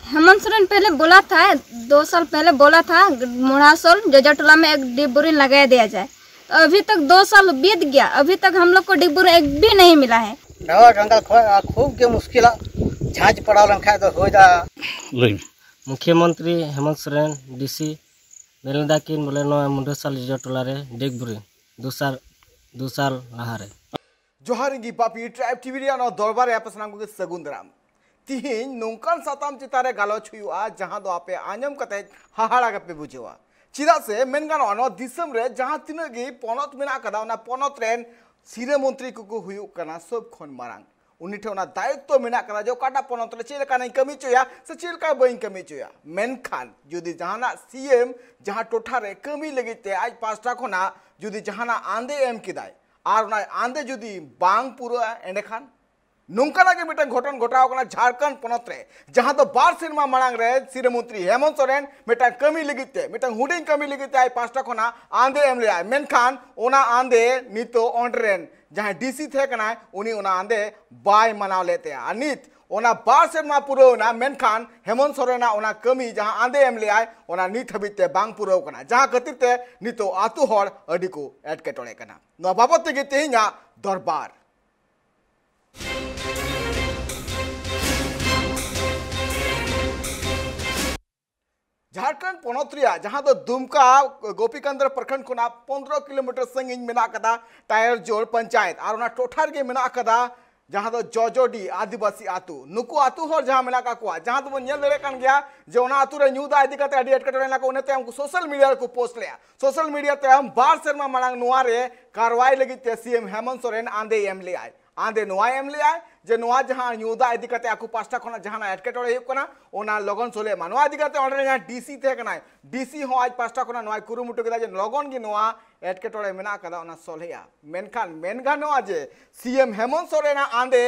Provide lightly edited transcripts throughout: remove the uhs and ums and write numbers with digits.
हेमंत सोरेन पहले बोला था, 2 साल पहले बोला था मोढ़ासोल जोजाटोला में एक डिबोरिंग लगा दिया जाए। तो अभी तक 2 साल बीत गया, अभी तक हम लोग को डिबोरिंग एक भी नहीं मिला है। खूब के मुश्किल झाँच पड़ा लंखा तो हो जा। मुख्यमंत्री हेमंत सोरेन डीसी मेलदा किन बोले मोढ़ासोल जोजाटोला रे डिबोरिंग 2 साल लहा रे। जोहार गी पापी ट्राइब टीवी रे न दरबार एप सनाम को सगुन दाराम तिहिन नोंकान साताम चितारे गालोच हुआ जहां दो आपे आंजम कते हाहाड़ा गपे बुझेवा चिदा से मेनगान अन दिसम रे जहां तिना गे पनत मेना कदा ना पनत रेन सिरे मंत्री को हुयु कना सब खन मारांग उनी ठेना दायित्व मेना कदा जो काटा पनत रे चेलका नहीं कमी चोया से चेलका बइन कमी चोया मेनखान जुदी जहाना सीएम जहां टोठा रे कमी लगिते आज 5टा खना जुदी जहाना आंदे एम किदाय और ना आंदे जुदी बांग पूरा एंडेखान नौकाना के मिटन घटन घटाव कना झारखंड पनत रे जहां तो 2 सिनेमा मांग रे सिरे मंत्री हेमंत सोरेन मिटन कमी लगिते मिटन हुडिंग कमी लगिते आई 5टा खना आंदे एम ले मेनखान ओना आंदे नितो ऑनरेन जहां डीसी थे कना उनी ओना आंदे बाय मनाव लेते अनित ओना 2 सिनेमा पुरो ना मेनखान हेमंत सोरेना ओना कमी जहां आंदे एम ले आय ओना नित हबिते बांग पुरो कना जहां कतिते नितो आतु हर अडी को एटकेटोले कना नो बाबत ते तेहिना दरबार झारखंड पनोत्रिया जहां तो दुमका गोपीकांदर प्रखंड खुना 15 किलोमीटर संगिन मेना कदा टायर जोड़ पंचायत और ना टोठार के मेना कदा जहां तो जोजोडी आदिवासी आतु नुकु आतु हर जहां मेना का को जहां तो बन दड़े कान गया जे ओना आतु रे न्यूदा इदी कते अडी एटकटोरे ना को उनते हमको सोशल मीडिया को पोस्ट लिया सोशल मीडिया ते हम 12 शर्मा मांग नुआ रे कार्रवाई लगी ते सीएम हेमंत सोरेन आंदे एम ले आय आंदे नुआ एम ले आय जे नुआ जहां न्यूदा इदी कते आकु 5टा खना जहां एटकटोरे हुक कना ओना लगन सोले मानवा इदी कते ऑर्डर जहां डीसी थे कना डीसी हो आज 5टा खना नुआ कुरुमुटु केदा जे लगन गी नुआ एटकेटोरे मेना कदा ओना सोलेया मेनखान मेनगानो जे सीएम हेमंत सोरेन आंदे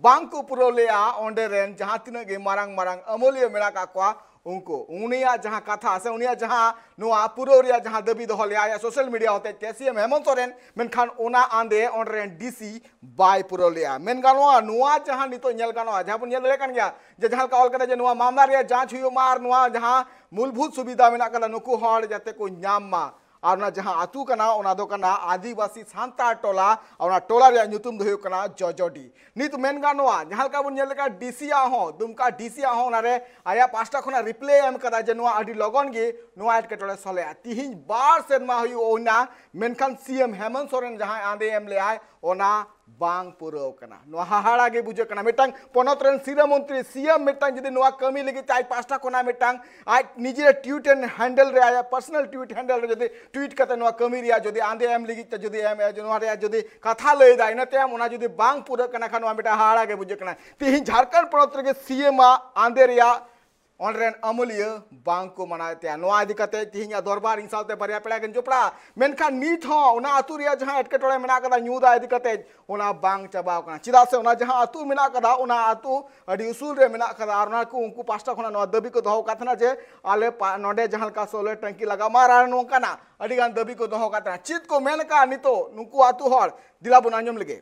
बांकु पुरोलेया ओंडे रेन जहां तिना गे मारांग मारांग अमूल्य मेना का को उनको उनिया जहां कथा से उनिया जहां नुआ पुरोरिया जहां दबी दो लिया सोशल मीडिया होते सीएम हेमंत सोरेन मेनखान ओना आंदे ओंडरेन डीसी बाय पुरोलिया मेनगानो नुआ जहां नितो नेल गानो जहां बन नेल लेकन गया जे जहां का ऑल करे जे नुआ मामला रे जांच हुयो मार नुआ जहां मूलभूत सुविधा मेना कदा नुकु हड़ जाते को नाम मा और ना जहां आतु कना ओना दो कना आदिवासी सांतार टोला और टोला रे नुतुम दो कना जोजोडी नित मेनगानोआ जहां का बन नेल का डीसीया हो दुमका डीसीया हो ना रे आया 5टा खना रिप्ले एम कदा जे नुआ अडी लगन गे नुआ एट केटोले सोले तिहिन 12 सेनमा हुई ओना मेनखान सीएम हेमंत सोरेन जहां आंदे एम ले आय ओना बांग पुरो कना नुआ हाहाड़ा गे बुझे कना मिटांग पनत रेन सिरा मंत्री सीएम मिटांग जदि नुआ कमी लगी ताई 5टा कोना मिटांग आज निजे ट्वीट एंड हैंडल रे आया पर्सनल ट्वीट हैंडल रे जदि ट्वीट कते नुआ कमी रिया जदि आंदे एम लगी त जदि एम नुआ रे जदि कथा लई दाई नते एम ओना जदि बांग पुरो कना खा नुआ मिटा हाहाड़ा गे बुझे कना तिहिन झारखंड पनत रे सीएम आंदे रिया ऑनरेन अमूल्य बांग को मनाते नुआ इदी कते तिहिन दरबार इंसाते बरिया पेड़ा गन जोपड़ा मेनखा नीत हो ओना आतु रिया जहां एटकेटोरे मेना कदा न्यूदा इदी कते ओना बांग चबाव कना चिदा से ओना जहां आतु मेना कदा ओना आतु अडी उसूल रे मेना कदा और ना को उनको 5टा खना नुआ दबी को दहो काथना जे आले नोडे जहां का सोलर टंकी लगा मारा नोकाना अडी गान दबी को दहो काथना चित को मेनका नितो नुकु आतु हर दिला बुन अंजम लगे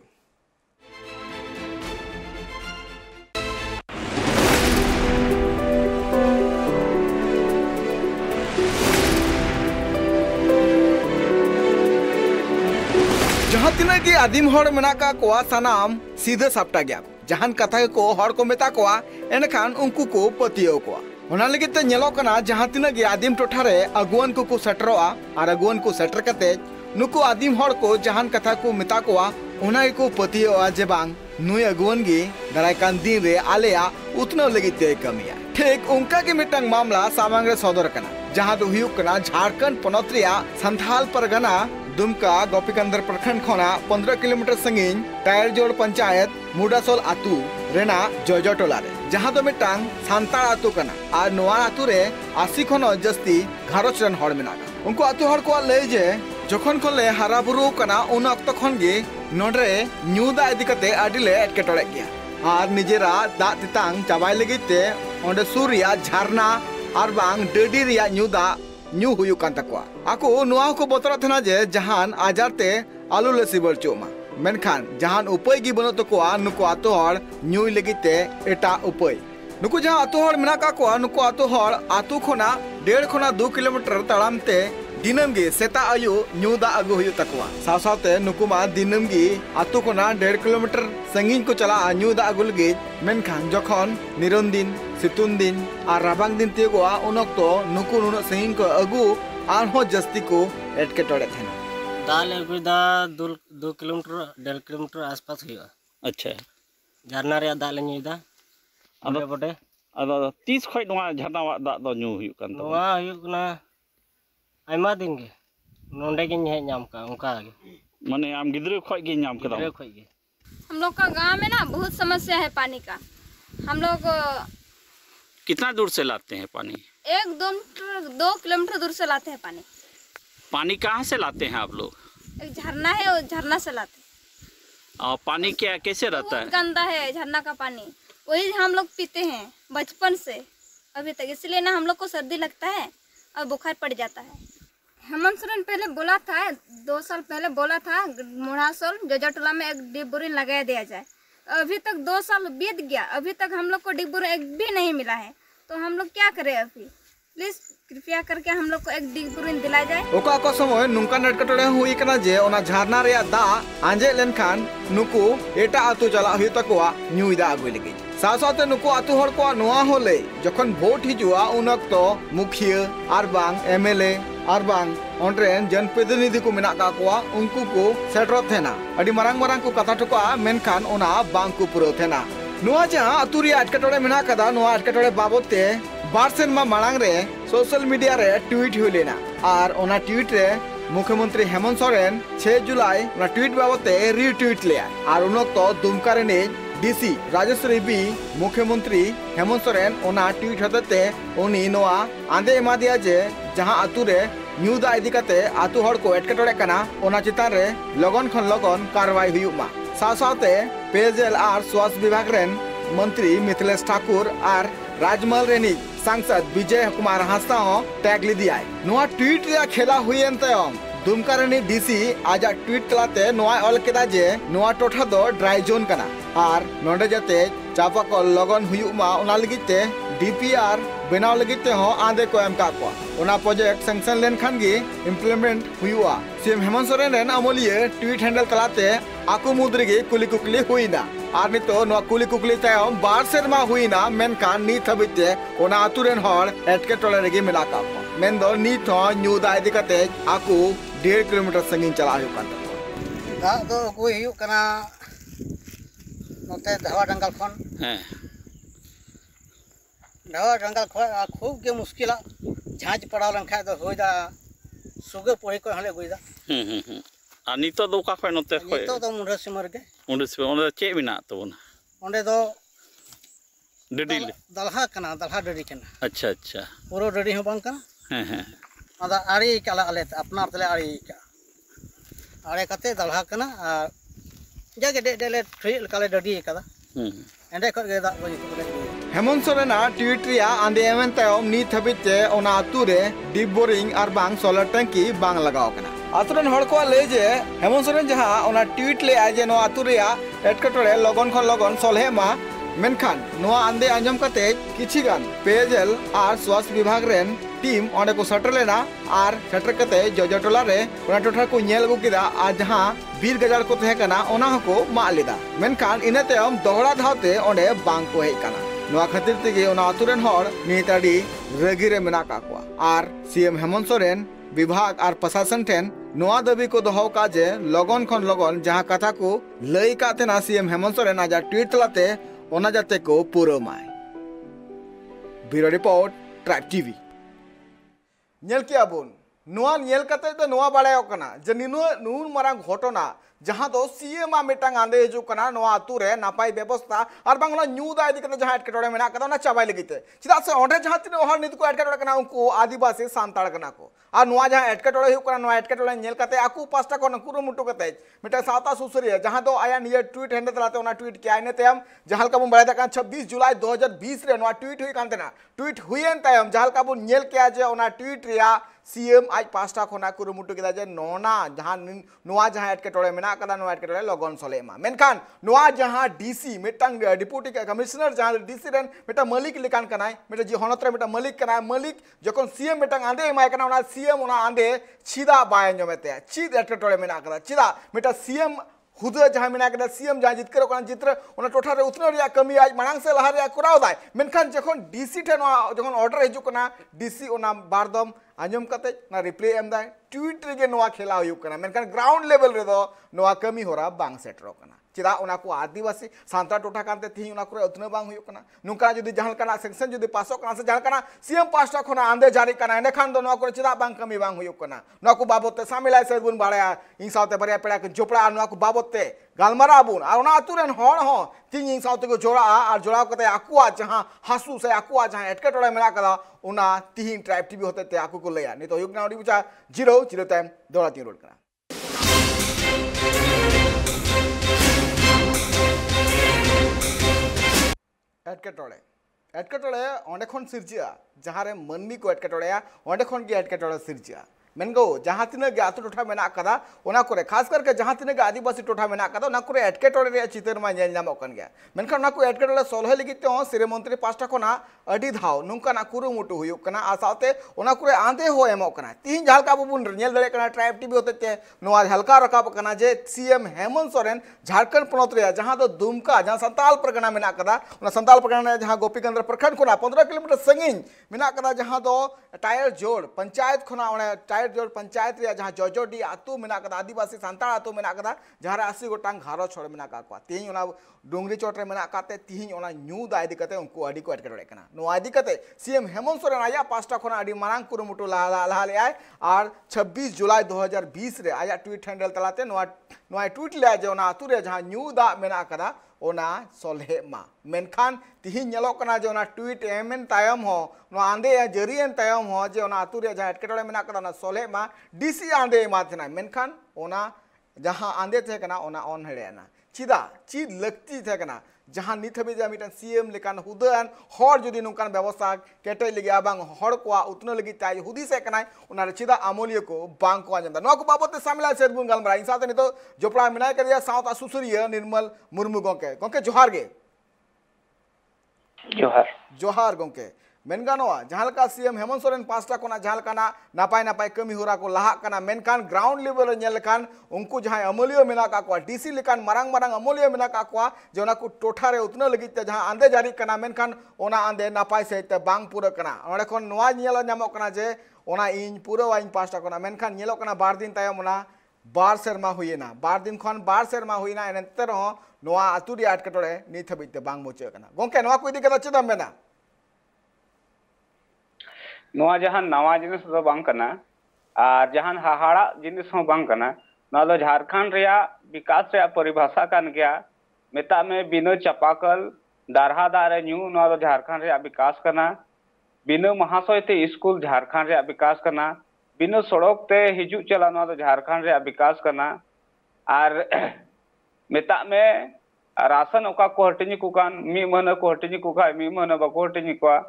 जहां तिना के आदिम हड़ मेना का कोआ सनाम सीधे सापटा गया जहान कथा को हड़ को मेता कोआ एनखान उनको को पतियो कोआ ओना लगे ते नेलो कना जहां तिना के आदिम टोठा रे अगुवन को सेटरोआ और अगुवन को सेटर कते नुको आदिम हड़ को जहान कथा को मेता कोआ ओना को पतियो जे बांग नुय अगुवन गे दराय कान दिन रे आलेया उतनो लगी ते कमिया ठीक उनका के मिटंग मामला सामांग रे सदर कना जहां तो हुयुक कना झारखंड पनोत्रिया संथाल परगना दुमका गोपीकांदर प्रखंड खोना 15 किलोमीटर संगीन टायर जोड़ पंचायत मोढ़ासोल आतु रेना जोजोटोला रे जहां तो मिटांग सांतार आतु कना और नोआ आतु रे 80 खनो जस्ती घारोच रन हड़ मेना उनको आतु हड़ को ले जे जखन खोले हारा बुरु कना उन अक्त खन गे नोडरे न्यूदा इदी कते अडिले एटकेटोरे गया और निजेरा दा तितांग चाबाय लगिते ओंडे सूर्या झरना और बांग डडी रिया न्यूदा न्यू हुयु कान तकवा आको नुआ को बतरा थना जे जहान आजारते आलू ले सिबर चोमा मेनखान जहान उपाय गी बनो तकवा नुको आतो हड़ न्यू लगिते एटा उपाय नुकु जहाँ आतु हर मेना का नुकु आतु हर आतु खोना 1.5 खोना 2 किलोमीटर तड़ाम ते दिनम गे सेता आयु न्यू दा अगु हुयु तकवा सावसावते नुकु मा दिनम गे आतु खोना 1.5 किलोमीटर संगीन को चला न्यू दा अगु लगे मेनखान जखन निरन दिन सितुन दिन और राबांग दिन तिगोआ उन अक्तो नुकु नुन संगीन को अगु आरहो जस्ती को एटकेटोड़े थेना दाल अगुदा 2 किलोमीटर 1.5 किलोमीटर आसपास हुआ। अच्छा झरना रे दाल ले ᱧᱩᱭᱫᱟ ᱟᱫᱚ बटे ᱟᱫᱚ ᱛᱤᱥ ᱠᱷᱚᱡ ᱱᱚᱣᱟ ᱡᱷᱟᱨᱱᱟᱣᱟᱜ ᱫᱟᱜ ᱫᱚ ᱧᱩ ᱦᱩᱭᱩᱜ ᱠᱟᱱ ᱛᱟᱵᱚᱱᱟ? ᱱᱚᱣᱟ ᱦᱩᱭᱩᱜ ᱠᱟᱱᱟ ᱟᱭᱢᱟ ᱫᱤᱱ गे नोंडे गिन हेज नाम का उनका गे माने आम गिद्रे खoj गे नाम कदा गिद्रे खoj गे। हम लोग का गांव में ना बहुत समस्या है पानी का। हम लोग कितना दूर से लाते हैं पानी? 2 किलोमीटर दूर से लाते हैं पानी। पानी कहाँ से लाते हैं आप लोग? एक झरना है, और झरना से लाते हैं। और पानी क्या कैसे रहता है? गंदा है झरना का पानी, वही हम लोग पीते हैं बचपन से अभी तक, इसलिए ना हम लोग को सर्दी लगता है और बुखार पड़ जाता है। हेमंत सोरेन पहले बोला था, 2 साल पहले बोला था मुढ़ासोल जोजाटोला में एक डीप बोरिंग लगाया दिया जाए। अभी तक 2 साल बीत गया, अभी तक हम लोग को डीप बोरिंग एक भी नहीं मिला है, तो हम लोग क्या करें अभी? प्लीज कृपया करके हम लोग को एक डीप बोरिंग दिलाया जाए। ओका को समय नुका नटकटोड़े हुई कना जे ओना झरना रे दा आंजे लेनखान नुकु एटा आतु चला हुई तकवा न्यूदा अगुई लगी साथ नुकु आतु हर को नोआ होले जखन वोट हिजुआ उन अक्तो मुखिया आर बांग एमएलए आर बांग ओंड्रेन जनप्रतिनिधि को मेना का कोआ उनको को सेटरो थेना अडी मरांग मरांग को कथा टुका मेनखान ओना बांग को पुरो थेना नोआ जहां आतु रे अटकटोड़े मेना कदा नोआ अटकटोड़े बाबते बारसेन मा मांग रे सोशल मीडिया रे ट्वीट हुई लेना और ओना ट्वीट रे मुख्यमंत्री हेमंत सोरेन 6 जुलाई ओना ट्वीट बाबते रीट्वीट लिया और उन तो दुमका रे डीसी राजेश्वरी बी मुख्यमंत्री हेमंत सोरेन ओना ट्वीट हते उनी नोआ आंदे एमा दिया जे जहां आतु रे न्यू दा इदी कते आतु हड़ को एटकेटोड़े कना ओना चितान रे लगन खन लगन कार्रवाई हुयुमा साथे पेयजल और स्वास्थ्य विभाग रेन मंत्री मिथिलेश ठाकुर और राजमहल रेनी सांसद विजय कुमार हांसदा टैग ली दिया नोआ ट्वीट रे खेला हुईन तयम दुमका रेनी डीसी आज ट्वीट तलाते नोआ ऑल केदा जे नोआ टोठा दो ड्राई जोन कना और नोडे जाते चापा को लगन हुयुमा ओना लगिते डीपीआर बनाव लगिते हो आंदे को एम का को ओना प्रोजेक्ट सैंक्शन लेन खान गे इम्प्लीमेंट हुआ सीएम हेमंत सोरेन रेन अमोलिए ट्वीट हैंडल तलाते आकु मुद्रे गे कुली कुकली हुईना और नितो नोआ कुली कुकली तायम 12 सेरमा हुईना मेनखान नीत हबिते ओना आतु रेन हड़ एटकेटोले रेगे मेना का मेन दो नीत हो न्यू दा इदी कते आकु 1.5 किलोमीटर संगीन चला हुई कान दा दो कोई हुई कना नोते धावा डंगल खन धावा डंगल खन खूब के मुश्किल झांच पड़ाव लंखा तो होइदा सुगे पोही को हले गोइदा आ नितो दो का खय नोते खय नितो तो मुंडा सिमर गे ओंडे चे बिना तबना ओंडे दो डडी दलहा कना दलहा डडी कना अच्छा अच्छा पूरा डडी हो बांग कना हैं आदा आड़ी कला आले अपना तले आड़ी का आड़े कते दलहा कना जगे डे डेले ट्री कले डडी कदा एंडे को गे दा हेमंत सोरेन ट्वीट रिया आंदे एमन तयम नीत हबिते ओना आतु रे डीप बोरिंग और बांग सोलर टंकी बांग लगाव कना आतुरन हड़ को ले जे हेमंत सोरेन जहां ओना ट्वीट ले आजे नो आतु रिया एटकटोड़े लगन खन लगन सोलहे मा मेनखान नोआ आंदे आंजम कते किछि गान पेयजल और स्वास्थ्य विभाग रेन टीम ओंडे को सेटर लेना और सेटर कते जोजाटोला रे ओना टोठा को नेल गु किदा आ जहां बीर गजार को तहे कना ओना को मा लेदा मेनखान इने तयम दोहरा धावते ओंडे बांग को हे कना नोआ खातिर तेगे ओना आतुरेन हड़ नीताडी रगी रे मेना का को और सीएम हेमंत सोरेन विभाग और प्रशासन ठेन नोआ दाबी को दोहो का जे लगन खन लगन जहां कथा को लई का तेना सीएम हेमंत सोरेन आज ट्वीट तलाते ओना जाते को पूरा my bureau report tribe TV nail किया बोन नोआ नेल कते तो नोआ बाड़ायो कना जे नुन मारांग घटना जहां दो सीएम मिटांग आंदे हजू कना नोआ आतु रे नापाय व्यवस्था और बांगला न्यू दा इदी कते जहां एटकेटोड़े मेना कदा ना चाबाय लगिते चिदा से ओंडे जहां तिन हर नित को एटकेटोड़े कना उनको आदिवासी सांताड़ कना को और नोआ जहां एटकेटोड़े हुई कना नोआ एटकेटोड़े नेल कते आकु पास्टा को कुरु मुटु कते मिटा साता सुसरिया जहां दो आया निजे ट्वीट हैंडल तलाते ओना ट्वीट के आइने तयम जहां का बम बड़ा 26 जुलाई 2020 रे नोआ ट्वीट हुई कांतेना ट्वीट हुईन तयम जहां का बम नेल के जे ओना ट्वीट रिया सीएम आज पास्टा खोना कुरुमुटु केदा जे नोना जहां नोआ जहां एटकेटोड़े मेना मेना कदा नोआ एटकेटोड़े लगन सोले मा मेनखान नोआ जहां डीसी मिटंग डिप्यूटी कमिश्नर जहां डीसी रेन मिटा मालिक लेकान कनाय मिटा जी हनत रे मिटा मालिक कनाय मालिक जखन सीएम मिटंग आंदे एमाय कना ओना सीएम ओना आंदे छिदा बाय जमेते छिद एटकेटोड़े मेना कदा छिदा मिटा सीएम हुदा जहां मेना कदा सीएम जहां जितकर ओना जित्र ओना टोठा रे उतनो रिया कमी आज मांग से लहा रे कराव दाय मेनखान जखन डीसी ठेन जखन ऑर्डर हिजु कना डीसी ओना बारदम आंजम कते ना रिप्ले एम दाय ट्वीट रे नोआ खेला हुयु कना मेनखान ग्राउंड लेवल रे दो नोआ कमी होरा बांग सेटरो कना चिदा ओना को आदिवासी सांता टोठा कानते थी ओना को उतनो बांग हुयु कना नुका जदि जहां कना सेक्शन जदि पासो कना से जहां कना सीएम पास्टा खना आंदे जारी कना एने खान दो नोआ को चिदा बांग कमी बांग हुयु कना नोआ को बाबते सामिलाय से बुन बाड़या इन सावते बरिया पेड़ा के जोपड़ा नोआ को बाबते गालमारा बुन आ ओना अतुरेन होड़ हो तीन इन सावते को जोड़ा और जोड़ा कते आकुआ जहां हासु से आकुआ जहां एटकेटोड़े मेना कदा ओना तीन ट्राइब टीवी होते ते आकु को लया नि तो हुयु कना ओडी बुचा 0 टाइम दोड़ा तीन रोड कना एटकेटोड़े ओंडे खन सिरजिया जहां रे मनमी को एटकेटोड़ेया ओंडे खन गे एटकेटोड़े सिरजिया मेनगो जहां तिना गे आतु टोठा मेना कदा ओना करे खास करके जहां तिना गे आदिवासी टोठा मेना कदा ओना करे एटकेटोड़े रे चितर मा नेल नामो कन गया मेनखान ओना को एटकेटोड़े सोलहे लगी ते सिरे मंत्री पास्टा कोना अडी धाव नुंका ना कुरुमुटु हुयु कना आ साथे ओना करे आंदे हो एमो कना तीन झालका बुबुन नेल दड़े कना ट्राइब टीवी होते ते नोआ हल्का रकाब कना जे सीएम हेमंत सोरेन झारखंड पनोत रे जहां दो दुमका जहां संताल परगना मेना कदा ओना संताल परगना जहां गोपीगंज प्रखंड कोना 15 किलोमीटर संगिन मेना कदा जहां दो टायर जोड़ पंचायत खोना ओने टायर जोड़ पंचायत रे जहां जोजोडी आतु मेना कदा आदिवासी सांताल आतु मेना कदा जहां 80 गोटांग घारो छोड़ मेना का को तीन ओना डोंगरी चोट रे मेना काते तीन ओना न्यू दा इदी कते उनको अडी को एटकेटोड़े कना नो इदी कते सीएम हेमंत सोरेन आया पास्टा खोना अडी मारांग कुरुमुटु लाहा ले आय और 26 जुलाई 2020 रे आया ट्वीट हैंडल तलाते नो ट्वीट ले जे ओना आतु रे जहां न्यू दा मेना कदा ओना सोलहे मा मेनखान तिहिन नेलो कना जे ओना ट्वीट एमएन तायम हो नो आंदे जरियन तायम हो जे ओना आतु रे जहां एटकेटोड़े मेना कदा ना सोलहे मा डीसी आंदे मा थना मेनखान ओना जहां आंदे थे कना ओना ऑन हेड़ेना चिदा चीज लगती थे कना जहां नित हबे जा मिटन सीएम लेकान हुदान हर जदि नुकान व्यवस्था केटे लगी बांग हर को उतनो लगी ताई हुदी से कनाय ओना रे चिदा अमूल्य को बांग को आजंदा नो को बाबते सामिला से बुन गलमरा इन साथे नितो जोपड़ा मिनाय कर दिया साउथ सुसुरिया निर्मल मुर्मू गोंके जोहार गे जोहार गोंके मेनगानोआ जहां सीएम हेमंत सोरेन पास्टा कोना जहां नापाय नापाय कमी होरा को लाहा कना मेनखान ग्राउंड लेवल नेल लेखान उनको जहां अमूल्य मेना का को डीसी लेखान मारांग मारांग अमूल्य मेना का को जे ओना को टोठा रे उतना लगी ते जहां आंदे जारी कना मेनखान ओना आंदे नापाय से ते बांग पूरा कना ओने खन नोआ नेल नामो कना जे ओना इन पूरा वाइन पास्टा कोना मेनखान नेलो कना 12 दिन तायम ओना 12 सेरमा हुईना 12 दिन खन 12 सेरमा हुईना एनते रहो नोआ आतु रे एटकेटोड़े नित हबिते बांग मोचे कना गोंके नोआ को इदी कदा चेदा मेना नोआ जहां नवा जिनिस दो बांग कना और जहां हाहाड़ा जिनिस हो बांग कना ना दो झारखंड रिया विकास रे परिभाषा कान गया मेता में बिनो चपाकल दारहा दारे न्यू ना दो झारखंड रे विकास कना बिनो महाशय ते स्कूल झारखंड रे विकास कना बिनो सड़क ते हिजु चला ना दो झारखंड रे विकास कना और मेता में राशन ओका को हटिनी कुकान मी मन को हटिनी कुका मी मन बको हटिनी को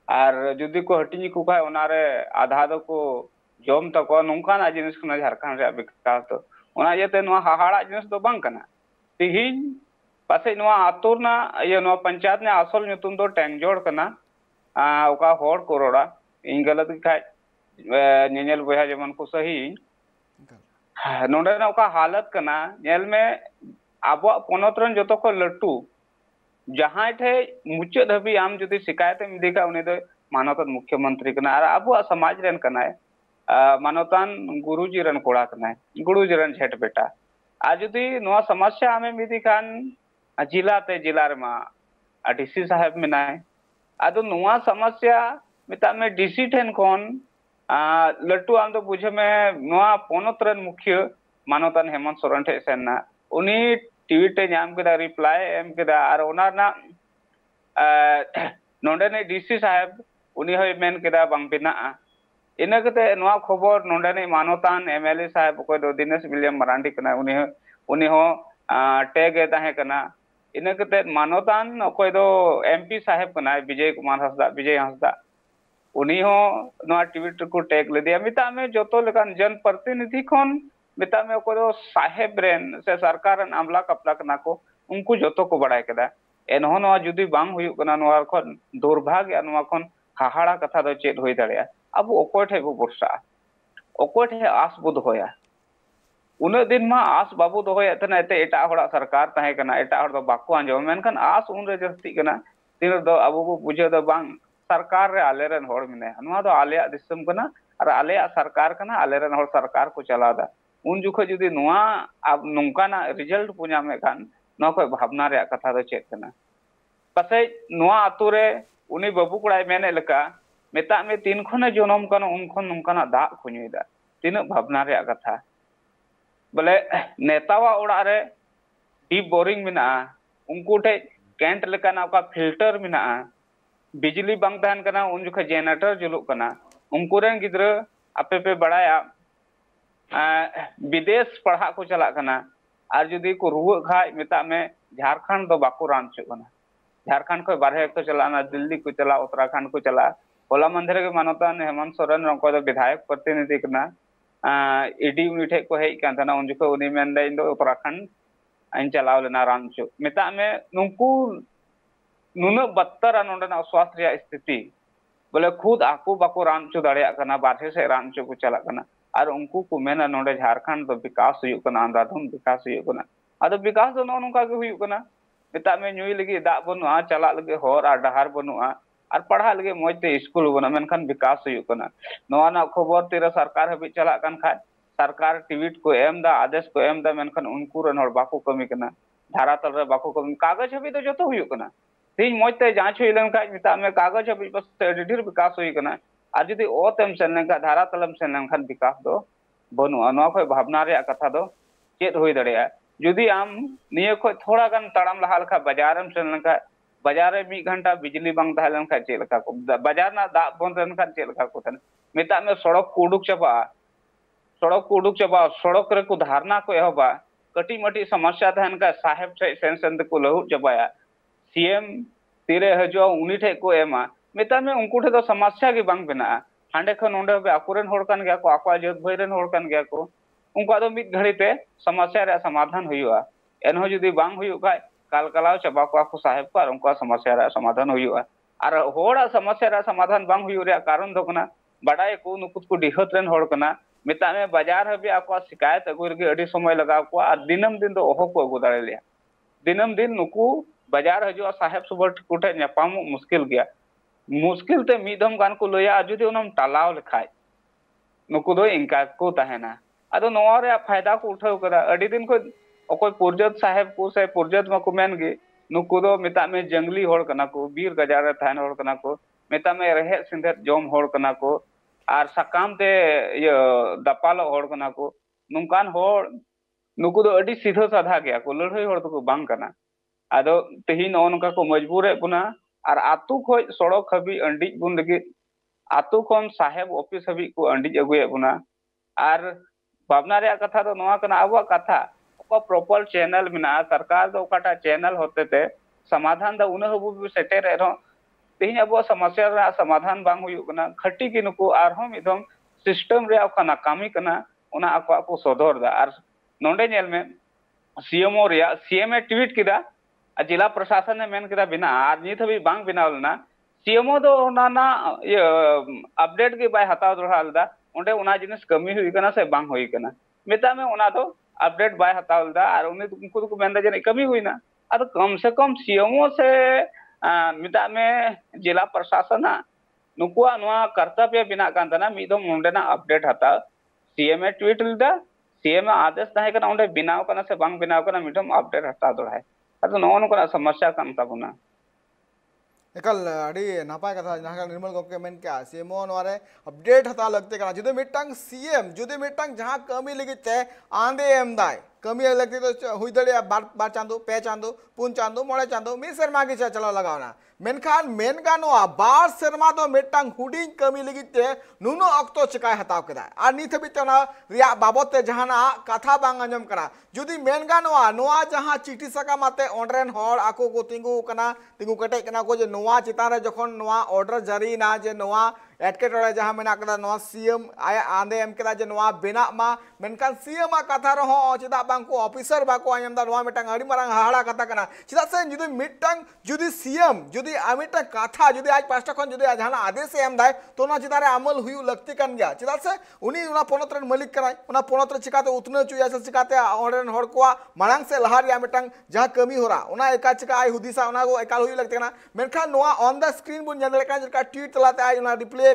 और जुदी को हटिनी को खाय ओनारे आधा दो को जम तको नोंकाना जिनिस खना झारखंड रे विकास तो ओना येते नो हाहाड़ा जिनिस तो बांग कना तिहिन पासे नो आतुरना ये नो पंचायत ने असल नुतुम दो टेंगजोड़ कना ओका होड़ कोरोड़ा इन गलत खाय नेनेल बोया जेमन को सही नोंडे ना ओका हालत कना नेल में आबो पोनोत्रन जतो को लट्टू जहां ठे मुच्चे धबी आम जुदी शिकायत में दिखा उन्हें दो मानवतान मुख्यमंत्री कना और अब समाज रन कना है मानवतान गुरुजी रन कोड़ा कना है गुरुजी रन झेट बेटा आज जुदी नोआ समस्या हमें मिदी खान जिला ते जिला रमा डीसी साहब में नाय आदो नोआ समस्या मिता में डीसी ठेन कोन लट्टू आम तो बुझे में नोआ पोनोत्रन मुख्य मानवतान हेमंत सोरेन ठे सेना उनी ट्वीट नाम के रिप्लाई एम के और ओना ना नोंडे ने डीसी साहब उनी होय मेन केदा बांग बिना इना कते नोआ खबर नोंडे ने मानवतान एमएलए साहब को दो दिनेश विलियम मरांडी कना उनी हो टैग ताहे कना इना कते मानवतान कोई दो एमपी साहब कना विजय कुमार हंसदा उनी हो नोआ ट्वीट को टैग ले दिया मिता में जोतो लेकान जन प्रतिनिधि खन मेता में को साहेब रेन से सरकार आमला कपला कना को उनको जोतो को बड़ाय केदा एनहो नवा जुदी बांग हुयुक कना नवा खन दुर्भाग्य नवा खन हाहाड़ा कथा दो चेत होई दाड़िया अब ओकोय ठे बो बर्षा ओकोय ठे आस बो दोया उन दिन मा आस बाबू दोया तना एते एटा हड़ा सरकार ताहे कना एटा हड़ दो बाको आंजो मेनखान आस उन रे जस्ती कना दिन दो अब बो बुझे दो बांग सरकार रे आले रेन हड़ मिने नवा दो आले दिसम कना और आले सरकार कना आले रेन हड़ सरकार को चलादा उन जुख जुदी नवा अब नोंकाना रिजल्ट पु नामे खान नवा को भावना रे कथा दो चेत कना पसे नवा आतु रे उनी बाबू कड़ाय मेने लेका मेता में तीन खने जनम कना उन खन नोंकाना दा खुनुइदा तीन भावना रे कथा बोले नेतावा ओड़ा रे डीप बोरिंग मिना उनको ठे कैंट लेकाना का फिल्टर मिना बिजली बांग तहन कना उन जुख जनरेटर जुलुक कना उनको रेन गिद्र आपे पे बड़ाया विदेश पढ़ा को चला कना और जुदी को रुआ खाय मेता में झारखंड दो बाको रान छु कना झारखंड को बारहे को चलाना दिल्ली को चला उत्तराखंड को चला होला मंदिर के मानवता ने हेमंत सोरेन रंको दो विधायक प्रतिनिधि कना ईडी उनी ठे को हेई कान तना उन जुको उनी मेंदा इन दो उत्तराखंड इन चलाव लेना रान छु मेता में नुंकू नुन बत्तर नोंडना स्वास्थ्य स्थिति बोले खुद आकू बाको रान छु दाड़िया कना बारहे से रान छु को चला कना और उनको को मेना नोंडे झारखंड दो विकास हुयुक कना आंध्राधुम विकास हुयुक कना आदो विकास दो नोनका के हुयुक कना मेता में नुई लगी दा बनुआ चला लगे होर आ डहार बनुआ और पढ़ा लगे मजते स्कूल बना मेनखान विकास हुयुक कना नवा ना खबर तेरा सरकार हबी चला कान खाय सरकार ट्वीट को एम दा आदेश को एम दा मेनखान उनको रन हर बाको कमी कना धारा तल रे बाको कमी कागज हबी तो जतो हुयुक कना तीन मजते जांच हुई लन खाय मेता में कागज हबी बस ढेर विकास हुई कना और जुदी ओ तेम सेन लेनका धारा तलम सेन लेनखान विकास दो बनुआ नवा खय भावना रे कथा दो चेत होई दड़िया जुदी आम निये खय थोड़ा गान तड़ाम लहा लखा बाजारम सेन लेनका बाजार रे 1 घंटा बिजली बांग तहे लेनखा चे लखा को बाजार ना दा बंद लेनखा चे लखा को तन मेता में सड़क को उडुक चबा सड़क रे को धारणा को एहबा कटी मटी समस्या तहन का साहेब ठे सेन सेन को लहु चबाया सीएम तीरे हजो उनी ठे को एमा मेता में उनको ठे तो समस्या के बांग बना हांडे खन ओंडे बे आकुरेन होड़ कान गया को आकवा जत भइरेन होड़ कान गया को उनको दो मिद घड़ी पे समस्या रे समाधान हुयुआ एनहो जुदी बांग हुयुक खाय कालकलाव चबा को साहेब को और उनका समस्या रे समाधान हुयुआ और होड़ा समस्या रे समाधान बांग हुयु रे कारण दो कना बड़ाय को नुकुत को डिहत रेन होड़ कना मेता में बाजार हबी आको शिकायत अगुर के अडी समय लगा को और दिनम दिन दो ओहो को अगु दाड़े लिया दिनम दिन नुकु बाजार हजो साहेब सुबर कुठे नेपाम मुश्किल गया मुश्किल ते मिदम गान को लया जुदी उनम टालाव लेखाय नुकु दो इनका को तहेना अदो नोआ रे फायदा को उठाव करा अडी दिन को ओकोय पुरजत साहेब को से पुरजत मा को मेन गे नुकु दो मेता में जंगली होड़ कना को बीर गजार रे थान होड़ कना को मेता में रहे सिंधर जोम होड़ कना को और सकाम ते ये दपाल होड़ कना को नुकान होड़ नुकु दो अडी सीधा साधा गया को लड़ाई होड़ तो को बांग कना आदो तेही नोनका को मजबूर है बुना और आतु खोय सड़क हबी अंडी बुन लगे आतु खन साहेब ऑफिस हबी को अंडी अगुए बुना और भावना रे कथा दो नवा कना आवा कथा को प्रॉपर चैनल मिना सरकार दो काटा चैनल होते थे समाधान दा उन हबु भी सेटे रे रो तेही अब समस्या रा समाधान बांग हुयु कना खट्टी की नुको आर हम एकदम सिस्टम रे कना कामी कना उना आको को सदर दा और नोंडे नेल में सीएमओ रे सीएम ए ट्वीट किदा जिला प्रशासन ने मेन किदा बिना आर नित हबी बांग बिनावलना सीएमओ दो नाना ये अपडेट के बाय हताव दोहालदा ओंडे उना जिनिस कमी हुई कना से बांग हुई कना मेता में उना दो अपडेट बाय हतावलदा और उनी उनको को मेंदा जने कमी हुई ना अब कम से कम सीएमओ से मिता में जिला प्रशासन नुकुआ नुआ कर्तव्य बिना कान तना मिदम ओंडेना अपडेट हता सीएम ए ट्वीट लिदा सीएम आदेश ताहे कना ओंडे बिनाव कना से बांग बिनाव कना मिदम अपडेट हता दोहाय अदो नोन को समस्या कान ताबुना एकल अड़ी नापाय कथा जहां निर्मल गॉके मेन क्या सीएमओ नवारे अपडेट हता लगते कना जुदे मिटंग सीएम जुदे मिटंग जहां कमी लगिते आंदे एम दाय कमी लगते तो हुई दड़े बार चांदो पे चांदो पुन चांदो मोड़े चांदो मी सर मागे चला लगावना मेनखान मेन गानोआ बार सेरमा दो मिटटांग हुडिंग कमी लगिते नुनो अक्तो चिकाय हताव केदा आर नित हबिते ना रिया बाबत ते जहाना कथा बांग अंजम करा जुदी मेन गानोआ नोआ जहां चिठी सका माते ऑनरेन हॉल आको को तिंगु कटे कना को जे नोआ चितारे जखन नोआ ऑर्डर जारी ना जे नोआ एटकेटोड़े जहां मेना कदा नोआ सीएम आया आंदे एम केदा जे नोआ बेना मा मेनखान सीएम आ कथा रहो चिदा बांग को ऑफिसर बाको आयम दा नोआ मिटांग अड़ी मारांग हाड़ा कथा कना चिदा से जुदी मिटांग जुदी सीएम जुदी आमिटा कथा जुदी आज पास्टा खन जुदी जहाना आदेश एम दाय तो ना चिदारे अमल हुयु लगती कन गया चिदा से उनी उना पोनतरन मालिक कनाय उना पोनतर चिकाते उतने चुया से चिकाते ऑर्डर हड़ को मारांग से लहार या मिटांग जहां कमी होरा उना एका चिका आई हुदिसा उना को एकाल हुयु लगते कना मेनखान नोआ ऑन द स्क्रीन बुन जंदले का जका ट्वीट तलाते आई उना रिप्ले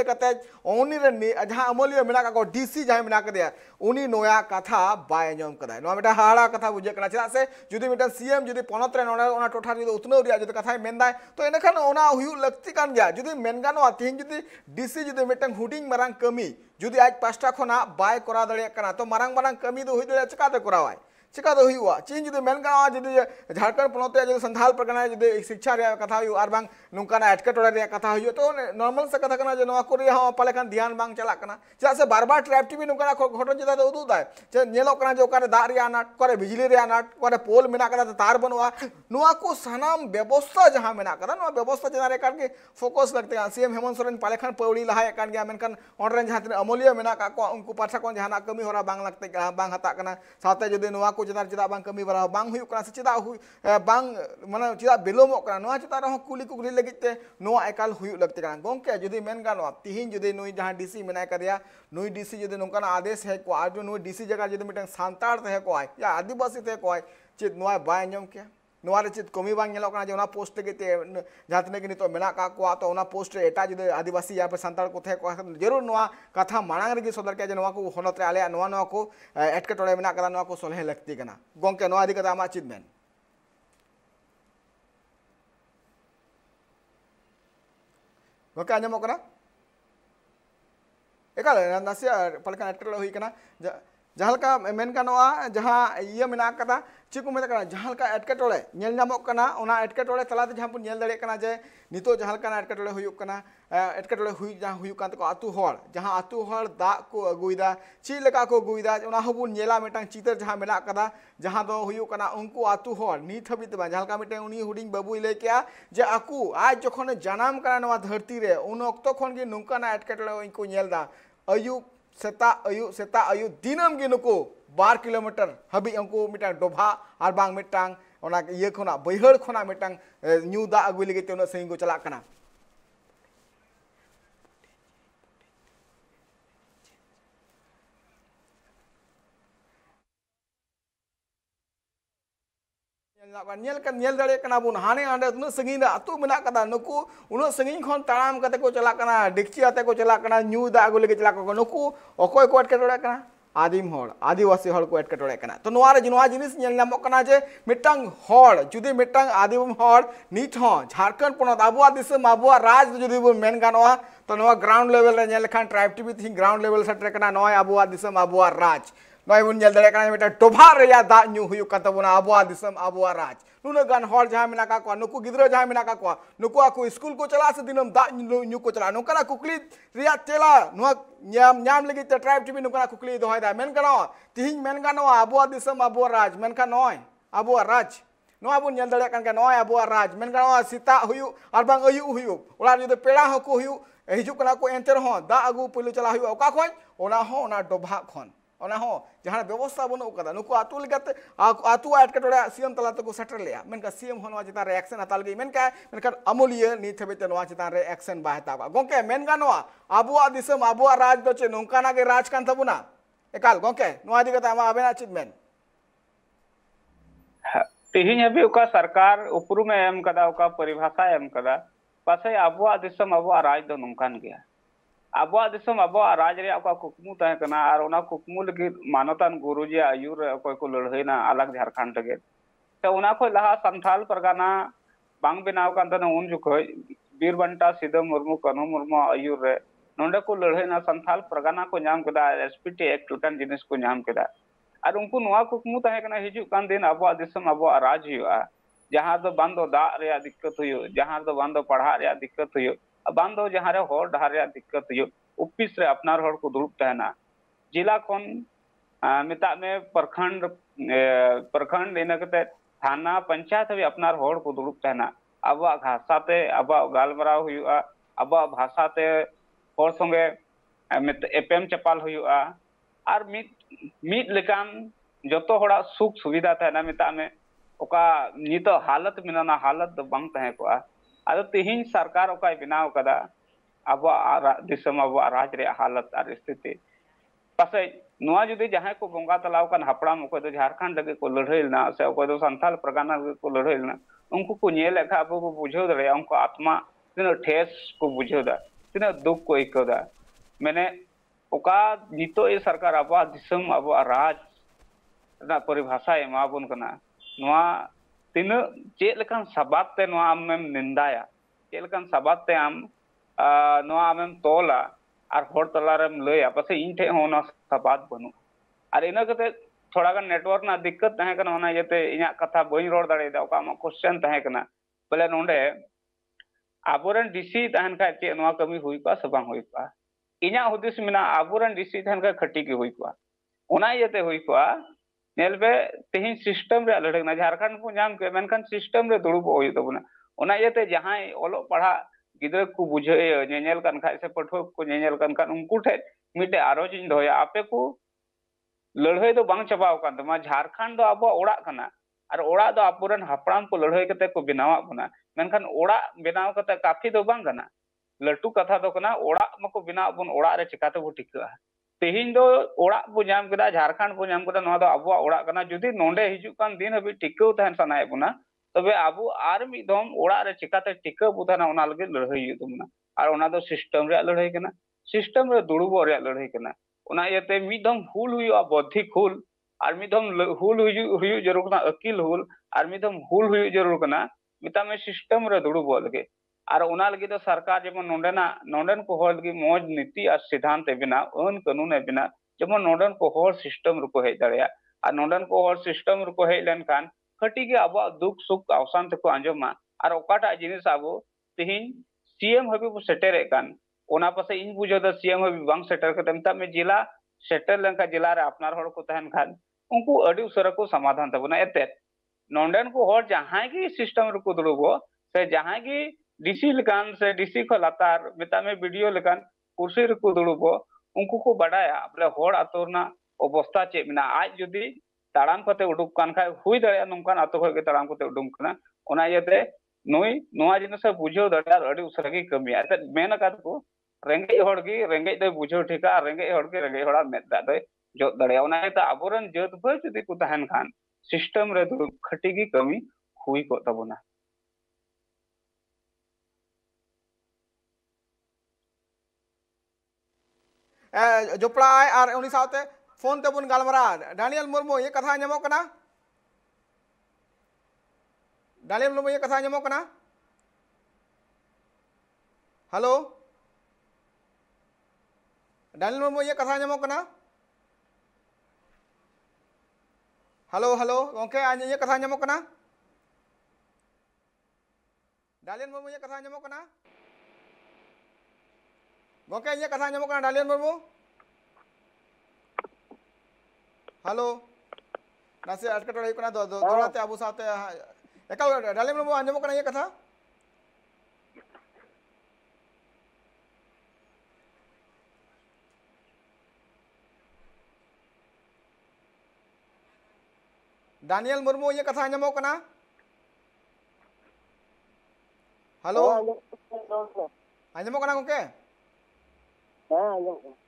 कते ओनी रे जहां अमलियो मेना का को डीसी जहां मेना के दिया उनी नोया कथा बाय अंजम कदा नोआ मिटा हाड़ा कथा बुझे कना चिदा से जुदी मिटा सीएम जुदी पोनत रे ओना टोठा जुदी उतनो रिया जुदी कथा मेनदाय तो एनखान ओना हुयु लगती कान गया जुदी मेनगानो तिहिन जुदी डीसी जुदी मिटन हुडिंग मारांग कमी जुदी आज पास्टा खना बाय करा दड़े कना तो मारांग कमी दो हुई दड़े चिकाते करावाय चिका दो हुआ चीन जुदी मेनगानो जुदी झारखंड पोनते जुदी संथाल परगना जुदी शिक्षा रे कथा हुई आर बांग नुकाना एटकेटोड़े रे कथा हुई तो नॉर्मल से कथा कना जे नोआ को रे हो पाले खान ध्यान बांग चला कना चिदा से बार-बार ट्रैप टीवी नुकाना घटन चिदा दो उदु दाय जे नेलो कना जे ओकारे दाग रे अनाट करे बिजली रे अनाट करे पोल मेना कदा तार बनवा नोआ को सानाम व्यवस्था जहां मेना कदा नोआ व्यवस्था जना रे कान के फोकस लगते सीएम हेमंत सोरेन पाले खान पौड़ी लहाय कान गया मेनखान ऑनरेन जहां तिन अमलिया मेना का को उनको पाछा को जहाना कमी होरा बांग लगते बांग हता कना साथे जुदी नोआ को जना चिदा बांग कमी बरा बांग हुई कना से चिदा हुई बांग माने चिदा बिलोमो कना नोआ चिदा रहो कुली लगिते नोआ एकाल हुई लगते कना गोंके जुदी मेन गानो तिहिन जुदी नुई जहां डीसी मेना करिया नुई डीसी जुदी नोकाना आदेश है को आज नुई डीसी जगह जुदी मिटन सांताड़ ते को आय या आदिवासी ते को आय चित नोआ बाय अंजम के नोआ रे चित कमी बांग नेलो कना जे ओना पोस्ट लगिते जहां तने के नितो मेना का को तो ओना पोस्ट रे एटा जुदी आदिवासी या पे सांताड़ को थे को जरूर नोआ कथा मांग रे सदर के जे नोआ को होनत रे आले नोआ को एटकेटोड़े मेना कदा नोआ को सोलहे लगती कना गोंके नोआ दि कदा मा चित मेन गोंके अंजमो कना एकाल नासिया पलका एटकेटोड़े हुई कना जहां का मेन गानोआ जहां ये मेना कदा चिको मेता कना जहां का एटकेटोड़े नेल नामक कना ओना एटकेटोड़े तलाते जहां पुन नेल दड़े कना जे नितो जहां का एटकेटोड़े हुयुक कना एटकेटोड़े हुई जहां हुयुक कान तो आतु हड़ दा को अगुइदा ची लेका को अगुइदा ओना हबुन नेला मेटांग चितर जहां मेना कदा जहां दो हुयुक कना उनको आतु हड़ नित हबित बा जहां का मिटे उनी हुडिंग बाबू ले किया जे आकु आज जखन जनाम कना नवा धरती रे उन अक्तो खन गे नुकाना एटकेटोड़े उनको नेलदा अयु सेता अयु दिनम गे नुको 12 किलोमीटर हबी उनको मिटांग डोभा और बांग मिटांग ओना ये खोना बैहड़ खोना मिटांग न्यू दा अगुई लगे ते सही को चला कना नेल दड़े कना बुन हाने आंडे उन संगीन अतु मेना कदा नुकु उन संगीन खन ताराम कते को चला कना डिक्ची आते को चला कना न्यू दा अगु लगे चला को नुकु ओकोय को एटकेटोड़े कना आदिम हड़ आदिवासी हड़ को एटकेटोड़े कना तो नोआ रे नोआ जिनिस नेल नामो कना जे मिटांग हड़ जुदी मिटांग आदिम हड़ नित हो झारखंड पोनत आबुआ दिसम आबुआ राज जुदी बो मेन गानोआ तो नोआ ग्राउंड लेवल रे नेल खान ट्राइब टीवी थी ग्राउंड लेवल सेटर कना नोआ आबुआ दिसम आबुआ राज नोय बुन नेल दड़े कना मिटा टोभा रे या दा न्यू हुयु कत बुना आबुआ दिसम आबुआ राज नुना गान हड़ जहां मेना का को नुकु गिद्रो जहां मेना का को नुकु आकु स्कूल को चला से दिनम दा न्यू को चला नुकना कुकली रिया तेला नुआ न्याम लगी ते ट्राइब टीवी नुकना कुकली दोहाय दा मेन गानो तिहिं मेन गानो आबुआ दिसम आबुआ राज मेन का नोय आबुआ राज नोआ बुन नेल दड़े कान के नोय आबुआ राज मेन गानो सीता हुयु आर बांग अयु हुयु ओला जुदे पेड़ा हको हुयु हिजु कना को एंटर हो दा अगु पुलु चला हुयु ओका खोय ओना हो ओना डोभा खन ओना हो जहां व्यवस्था बनो कदा नुको आतु लगते आतु एटकेटोड़े सीएम तला तको सेटर लिया मेनका सीएम होनवा चिता रे एक्शन हताल गई मेनका अमूल्य नीत हेबे नोआ चिता रे एक्शन बा हतावा गोंके मेन गानोआ आबुआ दिसम आबुआ राज दो चे नोंकाना के राज कान थबुना एकाल गोंके नोआ दिगता मा आबेना चित मेन तिहिन हबी ओका सरकार उपरु में एम कदा ओका परिभाषा एम कदा पासे आबुआ दिसम आबुआ राज दो नोंकान गया आबुआ दिसम आबुआ राज रे ओका कुकमु तहे कना आर ओना कुकमु लगी मानतान गुरुजी आयुर ओकय को लड़हैना अलग झारखंड के तो ओना को लहा संथाल परगाना बांग बनाव कान तने उन जुखय बीरबंटा सिदा मुर्मू कनु मुर्मू आयुर रे नोंडे को लड़हैना संथाल परगाना को नाम कदा एसपीटी एक्ट लुटन जिनिस को नाम कदा आर उनको नोआ कुकमु तहे कना हिजु कान दिन आबुआ दिसम आबुआ राज हुआ जहाँ दो बांध दो दाग रे दिक्कत हुयो, जहाँ दो बांध दो पढ़ा रे दिक्कत हुयो, बांध दो जहाँ रे होर डहार रे दिक्कत हुयो, ऑफिस रे अपनार होर को दुरुब तहना, जिला खन मेता में प्रखंड इन थाना पंचायत भी अपनार होर को दुरुब तहना, अब भाषाते अब गालमराव हुआ, अब भाषाते होर संगे एपेम चपाल हुआ, और मिट लेकान जतो होड़ा सुख सुविधा तहना मेता में ओका नित हालत मिना हालत दो बांग तहे को आदो तिहिन सरकार ओका बनाव कदा अब दिसम अब राज रे हालत और स्थिति पासे नुआ जुदी जहां को बंगा तलाव कान हपड़ाम ओको दो झारखंड लगे को लड़ाईलना से ओको दो संथाल परगना लगे को लड़ाईलना उनको को नेल लेखा अब को बुझो दरे उनको आत्मा तिना ठेस को बुझो दा तिना दुख को इकोदा मैंने ओका नितो ए सरकार अब दिसम अब राज ना परिभाषा एमाबुन कना नुआ तीन चेक लेकान सबात ते नुआ आमेम निंदाया चेक लेकान सबात ते आम नुआ आमेम तोला और होड़ तलारेम लया पासे इन ठे होना सबात बनु और इना कते थोड़ा गान नेटवर्क ना दिक्कत तहे कना होना जते इना कथा बई रोड दाड़े दा ओका मा क्वेश्चन तहे कना बोले नोंडे आबोरन डीसी तहन का चे नुआ कमी हुई पा सबा हुई पा इना हुदिस मिना आबोरन डीसी तहन का खटी के हुई पा ओना जते हुई पा नेलबे तेहिन सिस्टम रे लड़कना झारखंड को नाम के मेनखान सिस्टम रे दुड़ुब होई तबना ओना येते जहां ओलो पढ़ा गिदर को बुझे नेनेल कान खाय से पठो को नेनेल कान उनको ठे मिटे आरोज इन दोया आपे को लड़ाई दो बांग चबाव कान तमा झारखंड दो अब ओड़ा कना और ओड़ा दो आपुरन हपड़ाम को लड़ाई कते को बनावा बना मेनखान ओड़ा बनाव कते काफी दो बांग कना लटू कथा दो कना ओड़ा मको बनाव बन ओड़ा रे चिकाते बो टिका तेहिन दो ओड़ा बो नाम कदा झारखंड बो नाम कदा नवा दो अब ओड़ा कना जुदी नोंडे हिजु कान दिन हबी टिकौ तहन सनाय बुना तबे आबू आर मिदम ओड़ा रे चिकाते टिका बुथाना ओना लगे लड़ाई युतुमना और ओना दो सिस्टम रे लड़ाई कना सिस्टम रे दुड़ुबो रे लड़ाई कना ओना येते मिदम हुल हुआ बौद्धिक हुल और मिदम हुल हुई जरूर कना अकिल हुल और मिदम हुल हुई जरूर कना मिता में सिस्टम रे दुड़ुबो लगे और ओना लगे तो सरकार जेमन नोंडेना नोंडेन को होड़ लगे मौज नीति और सिद्धांत बिना अन कानून बिना जेमन नोंडेन को होड़ सिस्टम रुको हे दड़या और नोंडेन को होड़ सिस्टम रुको हे लेन कान खटी के अब दुख सुख अवसान तक आंजमा और ओकाटा जिनिस अब तिहिन सीएम हबी बो सेटेरे कान ओना पासे इन बुझो द सीएम हबी बांग सेटर के तमता में जिला सेटर लंका जिला रे अपनार होड़ को तहन खान उनको अडी उसरा को समाधान तबना एते नोंडेन को होड़ जहां की सिस्टम रुको दुड़ुबो से जहां की डीसी लकान से डीसी को लातार मिता में वीडियो लकान कुर्सी रुको दुड़ुबो उनको को बडाया बोले होड़ आतोरना अवस्था चे मिना आज जुदी ताड़ाम कते उडुक कान खाय हुई दड़या नोंकान आतो खय के ताड़ाम कते उडुक कना ओना येते नुई नोआ जिनस बुझो दड़या अडी उसरगी कमी आते मेन का को रेंगे होड़गी रेंगे दे बुझो ठिका रेंगे होड़गे रेंगे होड़ा मेदा दे जो दड़या ओना येते आबोरन जत भय जुदी को तहन खान सिस्टम रे दुड़ुक खटीगी कमी हुई को तबना जोपड़ाय और उनी साथे फोन ते बुन गालमरा डानियल मुर्मू ये कथा आंजमो कना डानियल मुर्मू ये कथा आंजमो कना हेलो डानियल मुर्मू ये कथा आंजमो कना हेलो हेलो गोंके आंज ये कथा आंजमो कना डानियल मुर्मू ये कथा आंजमो कना गोंके ये कथा आंजमो कना डानियल मुर्मू हेलो नासे अटकटोड़ हुई कना दोड़ाते आबू साथे एकाल डालिम मुर्मू आंजमो कना ये कथा डानियल मुर्मू ये कथा आंजमो कना हेलो आंजमो कना गोंके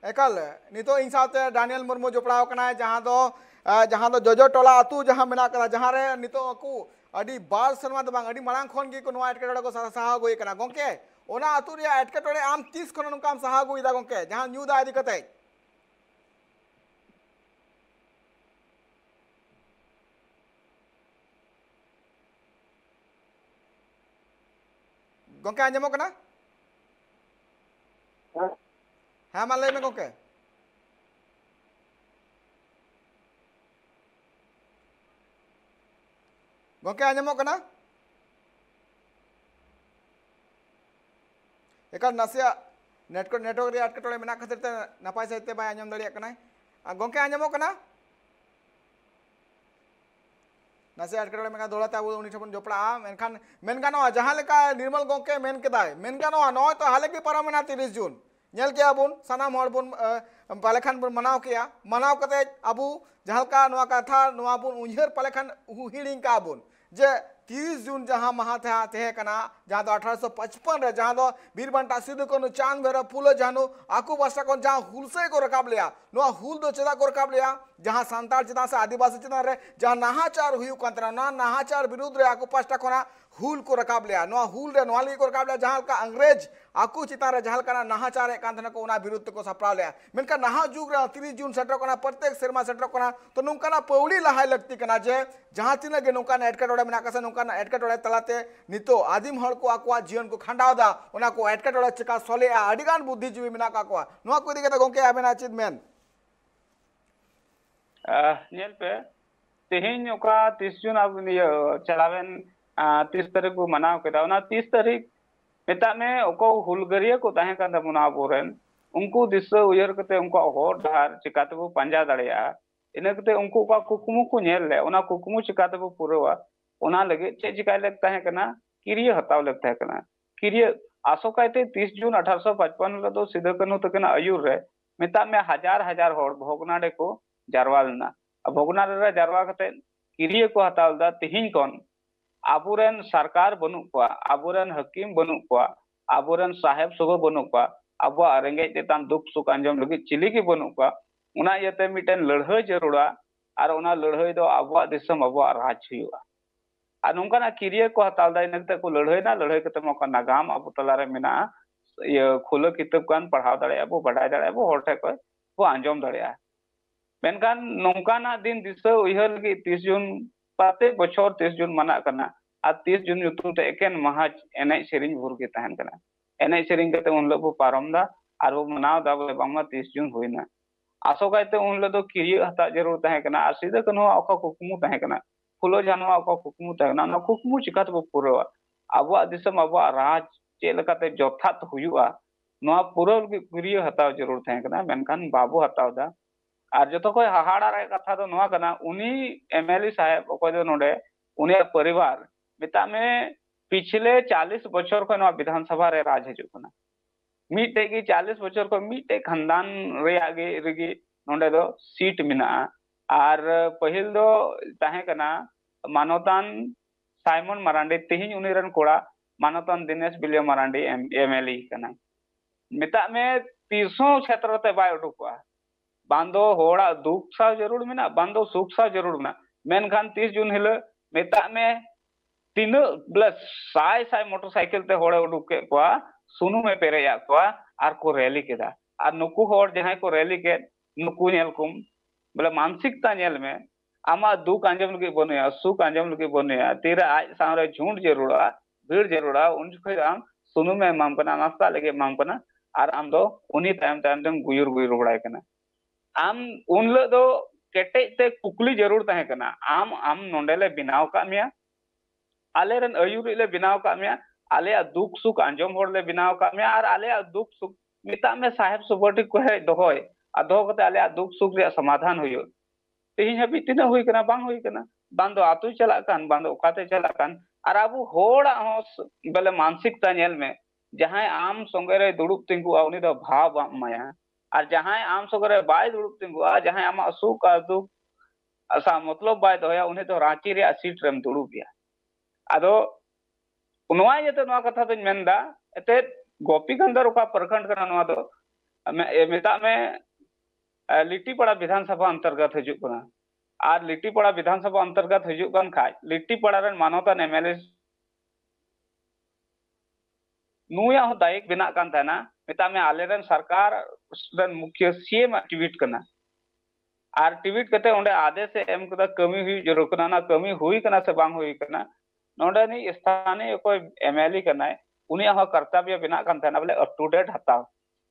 एकाल नितो इन साथे डानियल मुर्मू जोपड़ाव कना जहां दो जोजो टोला अतु जहां मेना कदा जहां रे नितो अकु अडी बार सरमा दो बांग अडी मांग खन गे को नवा एटकेटोड़े को साहा गोई कना गोंके ओना अतु रे एटकेटोड़े आम 30 खन नुकाम साहा गोई दा गोंके जहां न्यू दा इदी कते गोंके आंजमो कना हाँ मा लय में गोंके गोंके आंजमो कना एकाल नासिया नेटवर्क रे अटकटोले मेना खातिर ते नपाय सहित बाय आंजम दड़िया कनाय गोंके आंजमो कना नासे अटकटोले मेना दोलाते आबो उनी ठबन जोपड़ा मेनखान मेन गानो जहां लेका निर्मल गोंके मेन केदाय मेन गानो नय तो हाले के पारामेना 30 जून नेल के आबुन सानाम हर बुन पालेखान बुन मनाव किया मनाव कते आबू जहालका नोआ कथा नोआ बुन उइहर पालेखान हिड़िंग का बुन जे 30 जून जहां महा थे कना जहां 1855 रे जहां बीरबंटा सिदु को चांद भैरव फूल जानो आकू पास्टा को जहां हुलसे को रकाब लिया नोआ हुल दो चेदा को रकाब लिया जहां सांताल चिता से आदिवासी चिता रे जहां नाहाचार हुयु कंतरा ना नाहाचार विरुद्ध रे आकू पास्टा कोना हुल को रकाब लिया नोआ हुल रे नोआ ली को रकाब लिया जहां का अंग्रेज आकू चिता रे जहां का नाहाचार ए कांतना को उना विरुद्ध को सप्राव लिया मेनका नाहा जुग रे 30 जून सेटर कोना प्रत्येक सेरमा सेटर कोना तो नुकाना पौड़ी लहाय लगती कना जे जहां तिना गे नुकाना एटकाटोड़े मेना कसे नुकाना एटकाटोड़े तलाते नितो आदिम हड़ को आकुआ जीवन को खंडावदा उना को एटकाटोड़े चिका सोले आडिगान बुद्धिजीवी मेना काकुआ नोआ को दिगे गोंके आबेना चित मेन नेल पे तेहिन ओका 30 जून अब चलावेन 30 तारीख को मनाव केदा उना 30 तारीख मेता में ओको हुलगरिया को ताहे का दमुना बोरेन उनको दिस उयर कते उनको होर धार चिकाते बो पंजा दड़िया इने कते उनको का कुकुमु को नेल ले उना कुकुमु चिकाते बो पुरवा उना लगे चे चिकाय लगता है कना किरिय हताव लगता है कना किरिय आसोकायते 30 जून 1855 रे दो सिदो कनु तकना आयुर रे मेता में हजार हजार होर भोगनाडे को जारवालना भोगनाडे रे जारवा कते किरिय को हताव दा तिहिन कोन आबुरेन सरकार बनु को आबुरेन हकीम बनु को आबुरेन साहेब सुगो बनु को अब रेंगे चेतान दुख सुख अंजम लगी चिली की बनु को उना यते मिटेन लड़हय जरूरा और उना लड़हय दो अब दिसम अब राज हुआ और नोंकाना किरिय को हताल दाय नगते को लड़हय ना लड़हय कते मका नागाम अब तलारे मेना ये खुलो किताब कान पढ़ाव दाड़े अब बडाय दाड़े अब होरटे को वो अंजम दाड़े मेनकान नोंकाना दिन दिस उइहर लगी 30 जून पाते बछर 30 जून मना करना आ 30 जून युतुम ते एकेन महा एने सेरिंग भुर के तहन करना एने सेरिंग कते उन लोग पारम दा और वो मनाव दा बोले बांगमा 30 जून होइना आसो कायते उन लोग दो किरिय हता जरूर तहन करना आ सीधा कनो ओका कुकुमु तहन करना फुलो जानवा ओका कुकुमु तहन ना कुकुमु चिकात बो पुरवा आबवा दिसम आबवा राज चे लकाते जोथात हुयुआ नोआ पुरो किरिय हता जरूर तहन करना मेनखान बाबू हताव दा और जो कोई हाहाड़ा रे कथा तो नोआ कना उनी एमएलए साहेब ओको दो नोडे उनी परिवार मिता में पिछले 40 बछर को नोआ विधानसभा रे राज हजु कना मीटे की 40 बछर को मीटे खानदान रे आगे रेगी नोडे दो सीट मिना और पहिल दो ताहे कना मानवतान साइमन मरांडी तिहिन उनी रन कोड़ा मानवतान दिनेश बिलिया मरांडी एमएलए कना मिता में 300 क्षेत्र ते बाय उडुकवा बांधो होड़ा दुख सा जरूर मेना बांधो सुख सा जरूर मेना मेनखान 30 जून हिल मेता में तीन प्लस साय साय मोटरसाइकिल ते होड़े उडुक के कोआ सुनु में पेरेया कोआ आर को रैली केदा आर नुकु होड़ जहां को रैली के नुकु नेल कुम बोले मानसिकता नेल में आमा दुख अंजम लगे बनुया सुख अंजम लगे बनुया तेरा आज सामने झुंड जरूरा भीड़ जरूरा उन आम सुनु में माम कना नाश्ता लगे माम कना आर आम दो उनी टाइम टाइम गुयुर गुयुर बड़ाय कना आम उन लो दो केटे ते कुकली जरूर तहे कना आम नोंडेले बिनाव का मिया आले रन अयुरी ले बिनाव का मिया आले दुख सुख अंजम होड़ ले बिनाव का मिया और आले दुख सुख मिता में साहेब सुबटी को है दोहोय अधो कते आले दुख सुख रे समाधान हुयो तेहिं हबी तिना हुई कना बांग हुई कना बांदो आतु चला कान बांदो ओकाते चला कान और आबू होड़ा हो बले मानसिकता नेल में जहां आम संगे रे दुड़ुब तिंगु उनी दो भाव माया और जहां आम सगरे बाय दुड़ुब तिंगुआ जहां आमा सुख आ दुख असा मतलब बाय दोया उन्हें तो रांची रे सीट रेम दुड़ुब गया आदो उनवा ये तो नवा कथा तो मेनदा एते गोपीकंदर का प्रखंड कना नवा दो मेता में लिट्टीपाड़ा विधानसभा अंतर्गत हजू कना और लिट्टीपाड़ा विधानसभा अंतर्गत हजू कन खाय लिट्टीपाड़ा रन मानवतान एमएलए नुया हो दायिक बिना कान थाना मेता में आलेरन सरकार रन मुख्य सीएम ट्वीट करना और ट्वीट करते ओंडे आदेश एम कदा कमी हुई जरूर कना ना कमी हुई कना से बांग हुई कना नोंडे नि स्थानीय कोई एमएलए कना उनी हो कर्तव्य बिना कान थाना बोले अप टू डेट हताव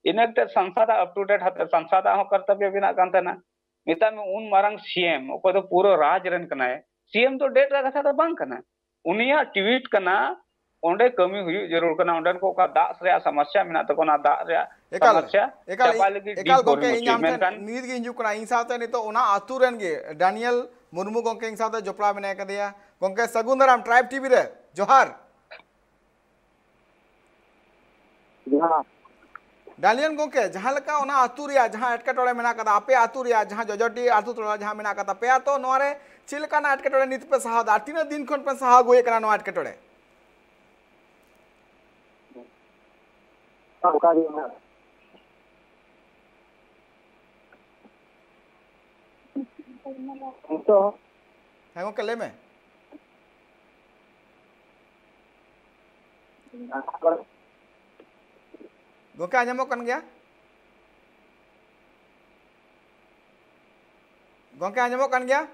इनते संसद अप टू डेट हता संसद हो कर्तव्य बिना कान थाना मेता में उन मारंग सीएम ओको तो पूरा राज रन कना सीएम तो डेट रा कथा तो बांग कना उनिया ट्वीट कना ओंडे कमी हुई जरूर कना ओंडन को का दाग रे समस्या मेना तो कोना दाग रे एकाल समस्या एकाल चापा लगी एकाल गोके इनाम नीत गे हिजू कना इन साथे नि तो ओना आतु रेन गे डानियल मुर्मू गोके इन साथे जोपड़ा मेना कदिया गोके सगुंदराम ट्राइब टीवी रे जोहार डालियन गोके जहां लका ओना आतु रिया जहां एटकेटोड़े मेना कदा आपे आतु रिया जहां जजोटी आतु तोला जहां मेना कदा पे तो नोरे चिलका ना एटकेटोड़े नित पे सहा दा तीन दिन खन पे सहा गोए कना नो एटकेटोड़े तो है गोके ले में गोके आजमो कन गया गोके आजमो कन गया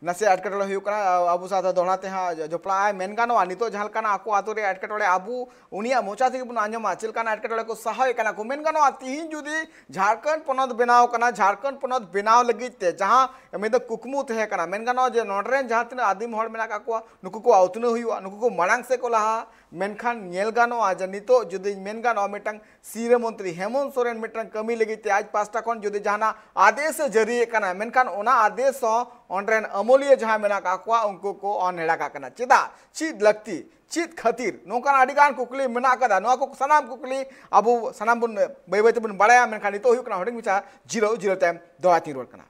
नसे एटकेटोड़े हुई कना अबु साथ दोहराते हैं जोपड़ा मेन गानोआ नितो जहां कना आको आतो रे एटकेटोड़े अबु उनिया मोचा थी बुन आंजमा चिलकाना एटकेटोड़े को सहाय कना को मेन गानोआ तिहिन जुदी झारखंड पनत बनाव कना झारखंड पनत बनाव लगित ते जहां मेद कुकमु तहे कना मेन गानोआ जे नोडरेन जहां तिना आदिम हड़ मेना काकोआ नुकु को आउतने हुआ नुकु को मांग से को लहा मेनखान नेल गानोआ जे नितो जुदी मेन गानोआ मिटंग सीरे मंत्री हेमंत सोरेन मिटंग कमी लगित आज पास्टा खन जुदी जहाना आदेश जरिए कना मेनखान ओना आदेश ऑनरेन अमूल्य जहां मेना काकोआ उनको को ऑन हेड़ा काकना चिदा चीज लगती चीज खातिर नोकान अडिगान कुकली मेना कदा नोआ को सनाम कुकली अबु सनाम बुन बै बै बुन बड़ाया मेनखान नितो हुई कना हडिंग मिचा 0 टाइम दोआ तीन रोड कना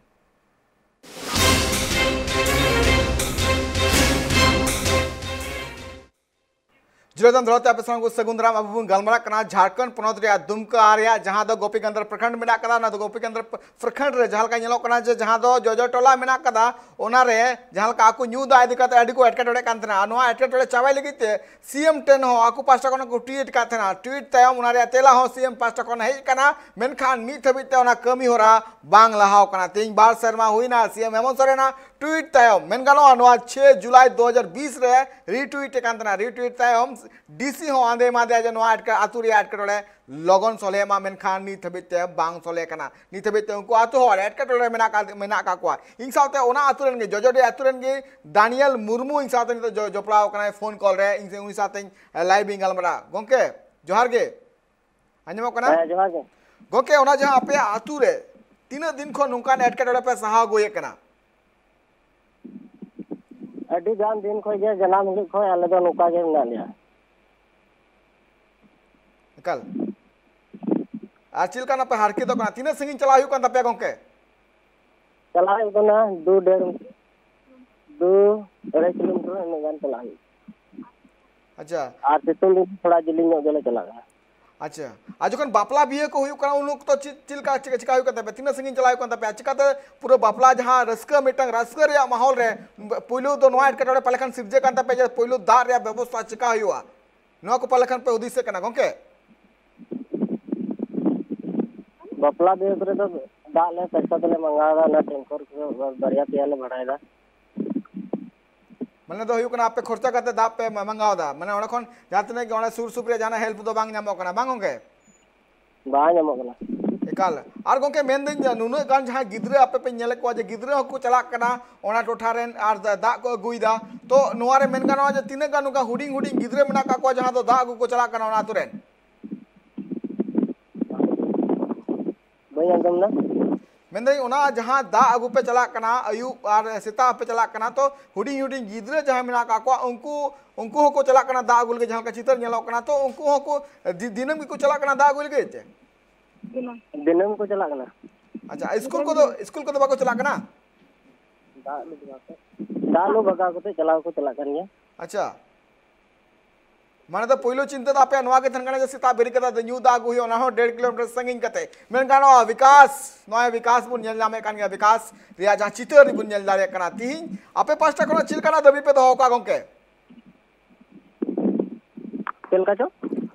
जिलोदम धरते आप संग सगुंदराम अब गलमरा कना झारखंड पनत रे दुमका रे जहां दो गोपीगंदर प्रखंड मेना कदा ना तो गोपीगंदर प्रखंड रे जहां का नेलो कना जे जहां दो जोजो टोला मेना कदा ओना रे जहां का आकु न्यू दा इदी कते अडी को एटकेटोड़े कांतना नोआ एटकेटोड़े चावाई लगिते सीएम 10 हो आकु पास्टा कोन को ट्वीट काथना ट्वीट तायम ओना रे तेला हो सीएम पास्टा कोन हेज कना मेनखान नी थबिते ओना कमी होरा बांग लहाव कना 3 बार शर्मा हुईना सीएम हेमंत सोरेना ट्वीट तायम मेन गानो नोआ 6 जुलाई 2020 रे रीट्वीट कांतना रीट्वीट तायम डीसी हो आंदे मादे जे नोआ एटका आतुरी एटकेटोड़े लगन सोले मा मेनखान नी थबिते बांग सोले कना नी थबिते उनको आतु हो एटकेटोड़े मेना का कोआ इन साथे ओना आतुरन गे जजोडे आतुरन गे दानियल मुर्मू इन साथे नी तो जोपड़ाव कना फोन कॉल रे इन से उन साथे लाइव गलमरा गोंके जोहार गे आंजमो कना जोहार गे गोंके ओना जहां आपे आतु रे 3 दिन खो नुकान एटकेटोड़े पे सहा गोए कना अडी गान दिन खो जे जनाम हिल खो आले दो नुका जे ना लिया कल आचिल का ना पे हारके तो कना तीन संगिन चला हुई कन तपे गोंके चला तो ना 2.5 किलोमीटर ने गान चला हुई अच्छा आ सितुंग दिन थोड़ा जल्दी नो जले चला गया अच्छा आज जखन बापला बिहे को हुई कना उन तो चिलका चिका हुई कन तपे तीन संगिन चला हुई कन तपे चिकाते पूरा बापला जहां रस्का मिटंग रस्का रे माहौल रे पहिलो दो नोआ एटकेटोड़े पलखन सिरजे कन तपे जे पहिलो दा रे व्यवस्था चिका हुआ नोआ को पलखन पे उदिसे कना गोंके बपला दे करे तो दाले पैसा तले मंगादा ना टैंकर को बढ़िया पियाले बढ़ाएदा मने तो हुई कना आपे खर्चा करते दाप पे मंगावदा मने ओना खन जातने के ओना सुर सुप्रे जाना हेल्प तो बांग नामो कना बांग गोंके बा नामो कना एकाल आर गोंके मेन दिन नुनु गान जहां गिद्रे आपे पे नेले को जे गिद्रे हो को चला कना ओना टोठा रेन आर दा को गुइदा तो नोआ रे मेन गानो जे तीने गानु का हुडिंग हुडिंग गिद्रे मेना का को जहां तो दा को चला कना ओना तुरेन भैया ना मेंदई ओना जहां दा अगु पे चला कना अयु आर सेता पे चला कना तो हुडिंग हुडिंग गिद्रे जहां मेना का को उनको को चला कना दा अगुल के जहां का चित्र नेलो कना तो उनको को दिनम को चला कना दा अगुल के दिनम को चला कना अच्छा स्कूल को तो बाको चला कना दा लो बगा को तो चला कनिया अच्छा माने तो पहिलो चिंता आपे नोआ के थनगणे जे सीता बेरी कदा न्यू दाग हुई ओना हो 1.5 किलोमीटर संगिन कते मेन गानो विकास नोया विकास बुन नेल नामे कान विकास रिया जहां चितर बुन नेल दारे कना तिहिन आपे पास्टा कोनो चिलकाना दबी पे दो का गोंके चिलका चो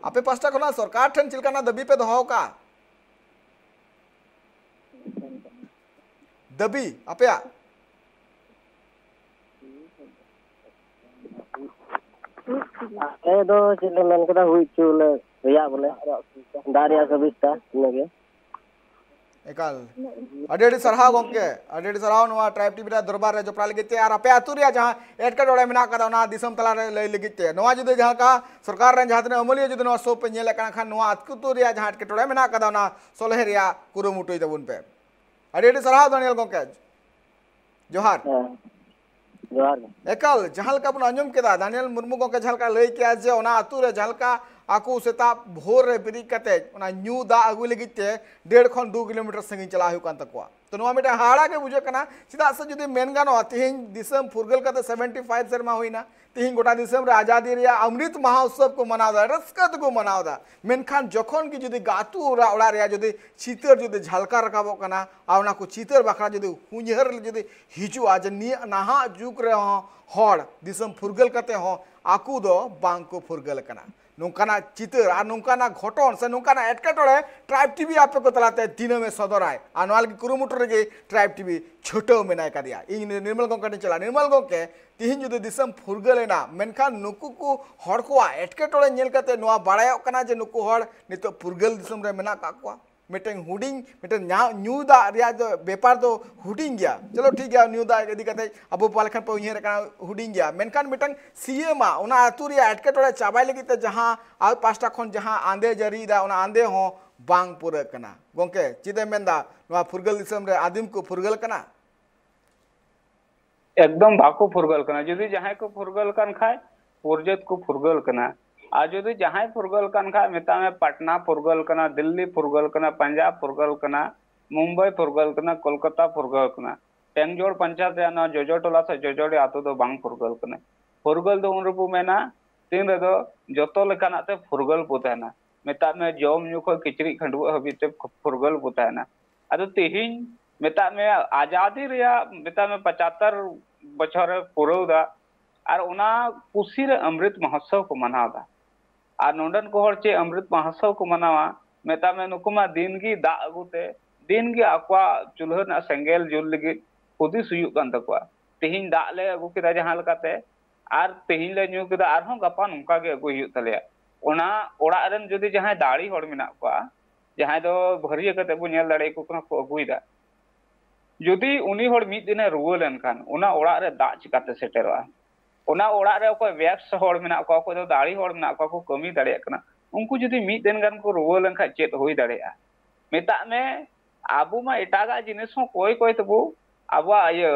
आपे पास्टा कोनो सरकार ठन चिलकाना दबी पे दो का दबी आपे ए दो चिले मेन कदा हुई चुले रिया बोले दारिया सबिस्ता नेगे एकाल अडेडी सरहा गोंके अडेडी सरहा नवा ट्राइब टीवी रे दरबार रे जोपरा लगिते आर अपे आतु रे जहां एटकेटोड़े मेना कदा ना दिसम तला रे लई लगिते नवा जुदे जहां का सरकार रे जहां तने अमलिया जुदे नवा सो पे नेले काना खान नवा आतकुतु रे जहां एटकेटोड़े मेना कदा ना सोलहे रे कुरुमुटुई तबुन पे अडेडी सरहा दानियल गोंके जोहार जोहार एकाल जहां का अपन अंजुम केदा दानियल मुर्मू गोंके जहां का लई किया जे ओना आतु रे जहां का आकू सेता भोर रे बिरी कते ओना न्यू दा अगु लगिते 1.5 खन 2 किलोमीटर संगी चला हुई कान तकवा तो नवा मिटा हाड़ा के बुझे कना सीधा से जुदी मेन गानो तिहिन दिसम फुरगल कते 75 शर्मा होइना तिहिन गोटा दिसम रे आजादी रे अमृत महोत्सव को मनावदा रस्कत को मनावदा मेनखान जखन की जुदी गातु ओरा ओड़ा रे जुदी चितर जुदी झलका रकाबो कना आ ओना को चितर बाखरा जुदी हुंजहर जुदी हिजु आज नि नाहा जुग रे हड़ दिसम फुरगल कते हो आकू दो बांग को फुरगल कना नौकाना चितर और नौकाना घटन से नौकाना एटकेटोड़े ट्राइब टीवी आपे को तलाते दिन में सदराय आनवाल की कुरुमुटु रे ट्राइब टीवी छोटो मेना का दिया इन निर्मल गोंके चला निर्मल गोंके तिहिन जुदे दिसम फुरगलेना मेनखान नुकु को हड़ को एटकेटोड़े नेल कते नोआ बाड़ायोक कना जे नुकु हड़ नितो फुरगल दिसम रे मेना का को मिटें हुडिंग मिटें न्यू दा रिया जो व्यापार तो हुडिंग गया चलो ठीक है न्यू दा इदी कते अब पालखन पे उहिर का हुडिंग गया मेनखान मिटें सीएमा उना आतु रिया एटकेटोड़े चाबाय लगिते जहां आ पास्टा खन जहां आंदे जरी दा उना आंदे हो बांग पुरा कना गोंके चिदे मेंदा नोआ फुरगल दिसम रे आदिम को फुरगल कना एकदम बाको फुरगल कना जुदी जहां को फुरगल कन खाय पुरजत को फुरगल कना आज जुदी जहां फुरगल कन खाय मेता में पटना फुरगल कना दिल्ली फुरगल कना पंजाब फुरगल कना मुंबई फुरगल कना कोलकाता फुरगल कना टेंगजोड़ पंचायत रे ना जोजो टोला से जोजोड़े आतो दो बांग फुरगल कना फुरगल दो उनरुपु मेना तीन रे दो जतो लेकाना ते फुरगल पुताना मेता में जम न्यू को किचरी खंडुआ हबीते फुरगल पुताना अदो तिहिन मेता में आजादी रे मेता में 75 बछर पुरौदा और उना कुसी रे अमृत महोत्सव को मनावदा और नोंडन को हर चे अमृत महोत्सव को मनावा मेता में नुकुमा दिन की दा अगुते दिन की आक्वा चूल्हा ना सेंगेल जुल लगी खुदी सुयुग कान तकवा तिहिन दा ले अगु केदा जहां लकाते आर तिहिन ले न्यू केदा आरहों गपा नुका गे अगु हुयुग तलेया ओना ओड़ा रन जदी जहां दाड़ी हड़ मिना को जहां दो भरिया कते बु नेल दाड़े को कना को अगुइदा जदी उनी हड़ मिद दिने रुवा लेनखान ओना ओड़ा रे दा चिकाते सेटेरोआ ओना ओड़ा रे को वैक्स हड़ मिना को दो दाड़ी हड़ मिना को कमी दाड़े कना उनको जदी मिद दिन गान को रुवा लेनखा चेत होई दाड़ेया मेता में आबू मा एटागा जिनिस हो कोई कोई तबु आबा ये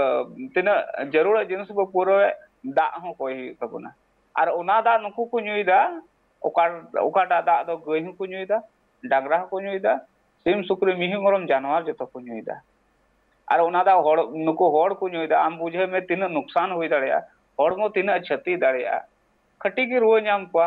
तिना जरूर जिनिस बो पूरा दा हो कोई तबुना और ओना दा नुकु को न्युइदा ओकाटा दा दो गई को न्युइदा डांगरा को न्युइदा सिम सुक्री मिहि मरम जानवर जतो को न्युइदा और ओना दा हड़ नुकु हड़ को न्युइदा आम बुझे में तिना नुकसान होई दाड़ेया हड़मो तिना क्षति दाड़ेया खटी की रुआ नाम को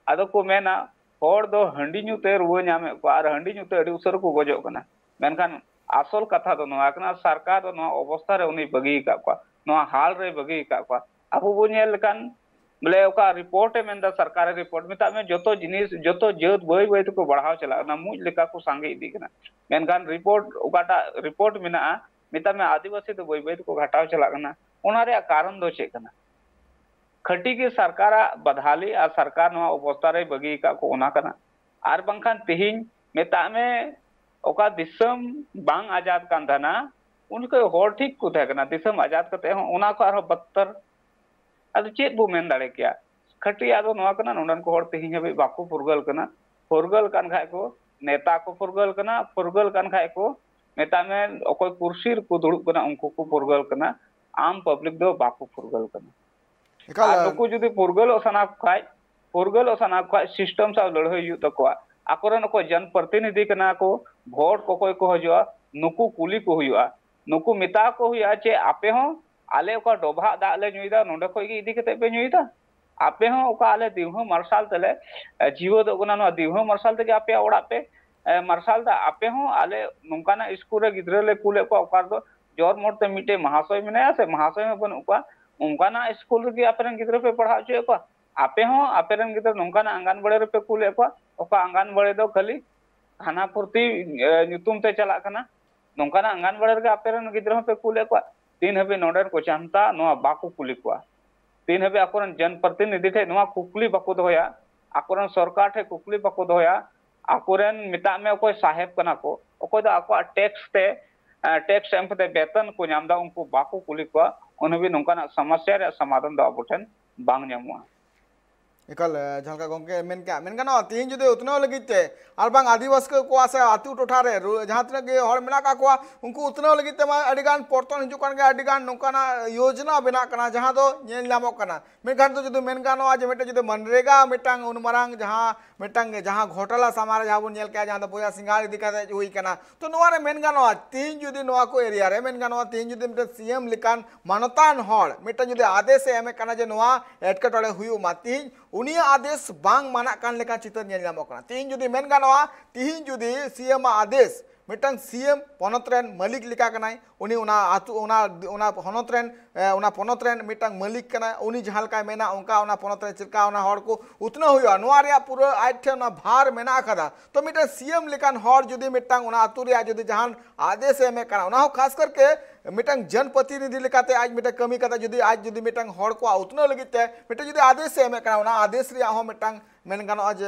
आदो को मेना हड़ दो हंडी न्युते रुआ नामे को और हंडी न्युते अडी उसर को गजो कना मेनखान आसल कथा दो नोआ कना सरकार दो नोआ अवस्था रे उनी बगी का को नोआ हाल रे बगी का को अबो बो नेल कान बोले ओका रिपोर्ट मेंदा सरकार रिपोर्ट में तामे जतो जिनिस जतो जत बय बय को बढ़ाव चला ना मुज लेका को संगे इदी कना मेनखान रिपोर्ट ओकाटा रिपोर्ट मेना मिता में आदिवासी तो बय बय को घटाव चला कना ओना रे कारण दो चे कना खटी की सरकार बधाली और सरकार नोआ अवस्था रे बगी का को ओना कना आर बंखान तिहिन मेता में ओका दिसम बांग आजाद कान धना उनको होर ठीक को थे कना दिसम आजाद कते हो ओना को आरो 72 अद चेत बो मेन दाड़े किया खटी आदो नोआ कना नोंडन को होर तिहिन हबे बाकू फुरगल कान खाय को नेता को फुरगल कान खाय को नेता में ओकोय कुर्सी को दुड़ुब कना उनको को फुरगल कना आम पब्लिक दो बाकू फुरगल कना नुकु जुदी फुरगल ओसना खाय सिस्टम सा लड़ाई यु तकवा आकोरन को जनप्रतिनिधि कना को भोट को कोई को हजो नुकु कुली को हुआ नुकु मिता को हुआ चे आपे हो आले का डोभा दा ले नुइदा नोंडे कोई के इदी कते पे नुइदा आपे हो ओका आले दिवहो मार्शल तले जीवो दो गुना नो दिवहो मार्शल ते आपे ओड़ा पे मार्शल दा आपे हो आले नुकाना स्कूल रे गिद्रे ले कुले को ओकार दो जोर मोर ते मिटे महाशय मेना से महाशय में बन उका उनकाना स्कूल रे आपन गिद्रे पे पढ़ा छे को आपे हो आपेरन गिद्रे नुकाना आंगनबाड़ी रे पे कुले को ओका आंगनबाड़ी दो खाली खाना पूर्ति नितुम ते चला कना नोंकाना आंगनबाड़ी रे आपेरन गिद्रे पे कुले को तीन हबे नोडर को चांता नोआ बाकू कुली को तीन हबे आकोरन जनप्रतिनिधि थे नोआ कुकली बाकू दोया आकोरन सरकार थे कुकली बाकू दोया आकुरेन मिता में कोई साहेब कना को ओको द आको टैक्स एम कते वेतन को नाम दा उनको बाको कुली को उनबी नोंकाना समस्या रे समाधान दा अबोठन बांग ᱧᱟᱢᱚᱜᱼᱟ एकल झलका गोंके मेन गाना तीन जुदे उतनो लगिते आर बांग आदिवासी को से आतु टोठा रे जहां तक गे हर मेना का को उनको उतनो लगिते मा अडिगान पोर्तन हिजु कान गे अडिगान नोंकाना योजना बेना कना जहां दो नेल नामो कना मेनखान तो जुदे मेन गानो आज मेटे जुदे मनरेगा मेटांग उनमारांग जहां मेटांग जहां घोटाला सामारे जहां बन नेल के जहां दो बोया सिंगार इदी काते हुई कना तो नोवा रे मेन गानो तीन जुदे नोवा को एरिया रे मेन गानो तीन जुदे मेटे सीएम लिकान मानतान हर मेटा जुदे आदेश एमे कना जे नोवा एटकटोड़े हुयु मा तीन उनी आदेश बांग माना कान लेका चितर नेल नामो कना तीन जुदी मेन गानोआ तीन जुदी सीएम आदेश मिटन सीएम पनतरेन मालिक लिका कनाय उनी उना आतु उना पनतरेन उना पनतरेन मिटन मालिक कनाय उनी जहां का मेना उनका उना पनतरेन चिरका उना हर को उतना हुआ नोआ रे पूरा आठे उना भार मेना कदा तो मिटन सीएम लिकान हर जुदी मिटन उना आतु रे जुदी जहां आदेश एमे कना उना खास करके मिटन जनप्रतिनिधि लेकाते आज मिटन कमी कता जुदी आज जुदी मिटन हर को उतना लगिते मिटन जुदी आदेश एमे कना उना आदेश रे हो मिटन मेन गानो आज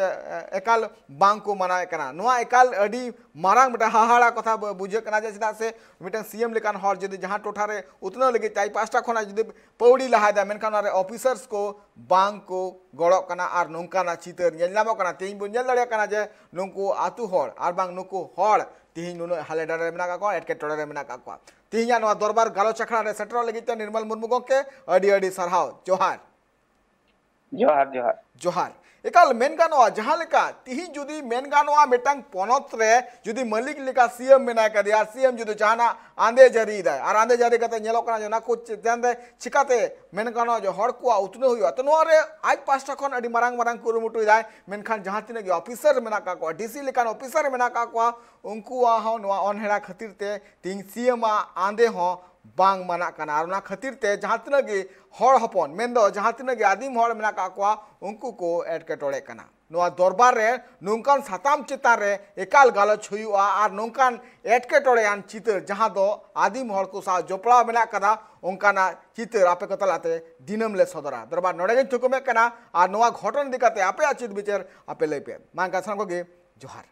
एकाल बांग को मनाए कना नोआ एकाल अडी मारांग मिटा हाहाड़ा कथा बुझे कना जे चिदा से मिटन सीएम लेकान हर जुदी जहां टोठा रे उतना लगे चाइ पांचटा खना जुदी पौड़ी लहादा मेनखान रे ऑफिसर्स को बांग को गड़ो कना आर नोंकाना चितर नेल नामो कना तेज बन नेल दड़े कना जे नुंकु आतु हर आर बांग नुंकु हर तीन नुन हालेडा रे मेना का एटके टोड़े रे मेना का तीन नोआ दरबार गालोच अखड़ा रे सेटर लगिते निर्मल मुर्मू गोके अडी अडी सरहाव जोहार जोहार जोहार जोहार एकाल मेन गानोआ जहां लेका तिही जुदी मेन गानोआ मेटांग पनत रे जुदी मालिक लेका सीएम मेना का दिया सीएम जुदी जहाना आंदे जारी दा आर आंदे जारी कते नेलो कना जना को जानदे चिकाते मेन गानोआ जो हर को उतनो हुआ तो नोआ रे आज पांचटा खन अडी मारांग मारांग कुरुमुटु दाय मेनखान जहां तिने गे ऑफिसर मेना का को डीसी लेकान ऑफिसर मेना का को उनको हो नोआ अनहेड़ा खातिर ते तिंग सीएम आंदे हो बांग मना कना और खातिर ते जहां तिना गे हर हपन मेन दो जहां तिना गे आदिम हर मेना का को उनको को एटकेटोड़े कना नोआ दरबार रे नोंकान साताम चितार रे एकाल गालोच हुआ और नोंकान एटकेटोड़े आन चितर जहां दो आदिम हर को सा जोपड़ा मेना कदा उनकाना चितर आपे को तलाते दिनम ले सदरा दरबार नोडे थुकुमे कना और नोआ घटन दिकाते आपे आचित बिचार आपे लेपे मान का को गे जोहार।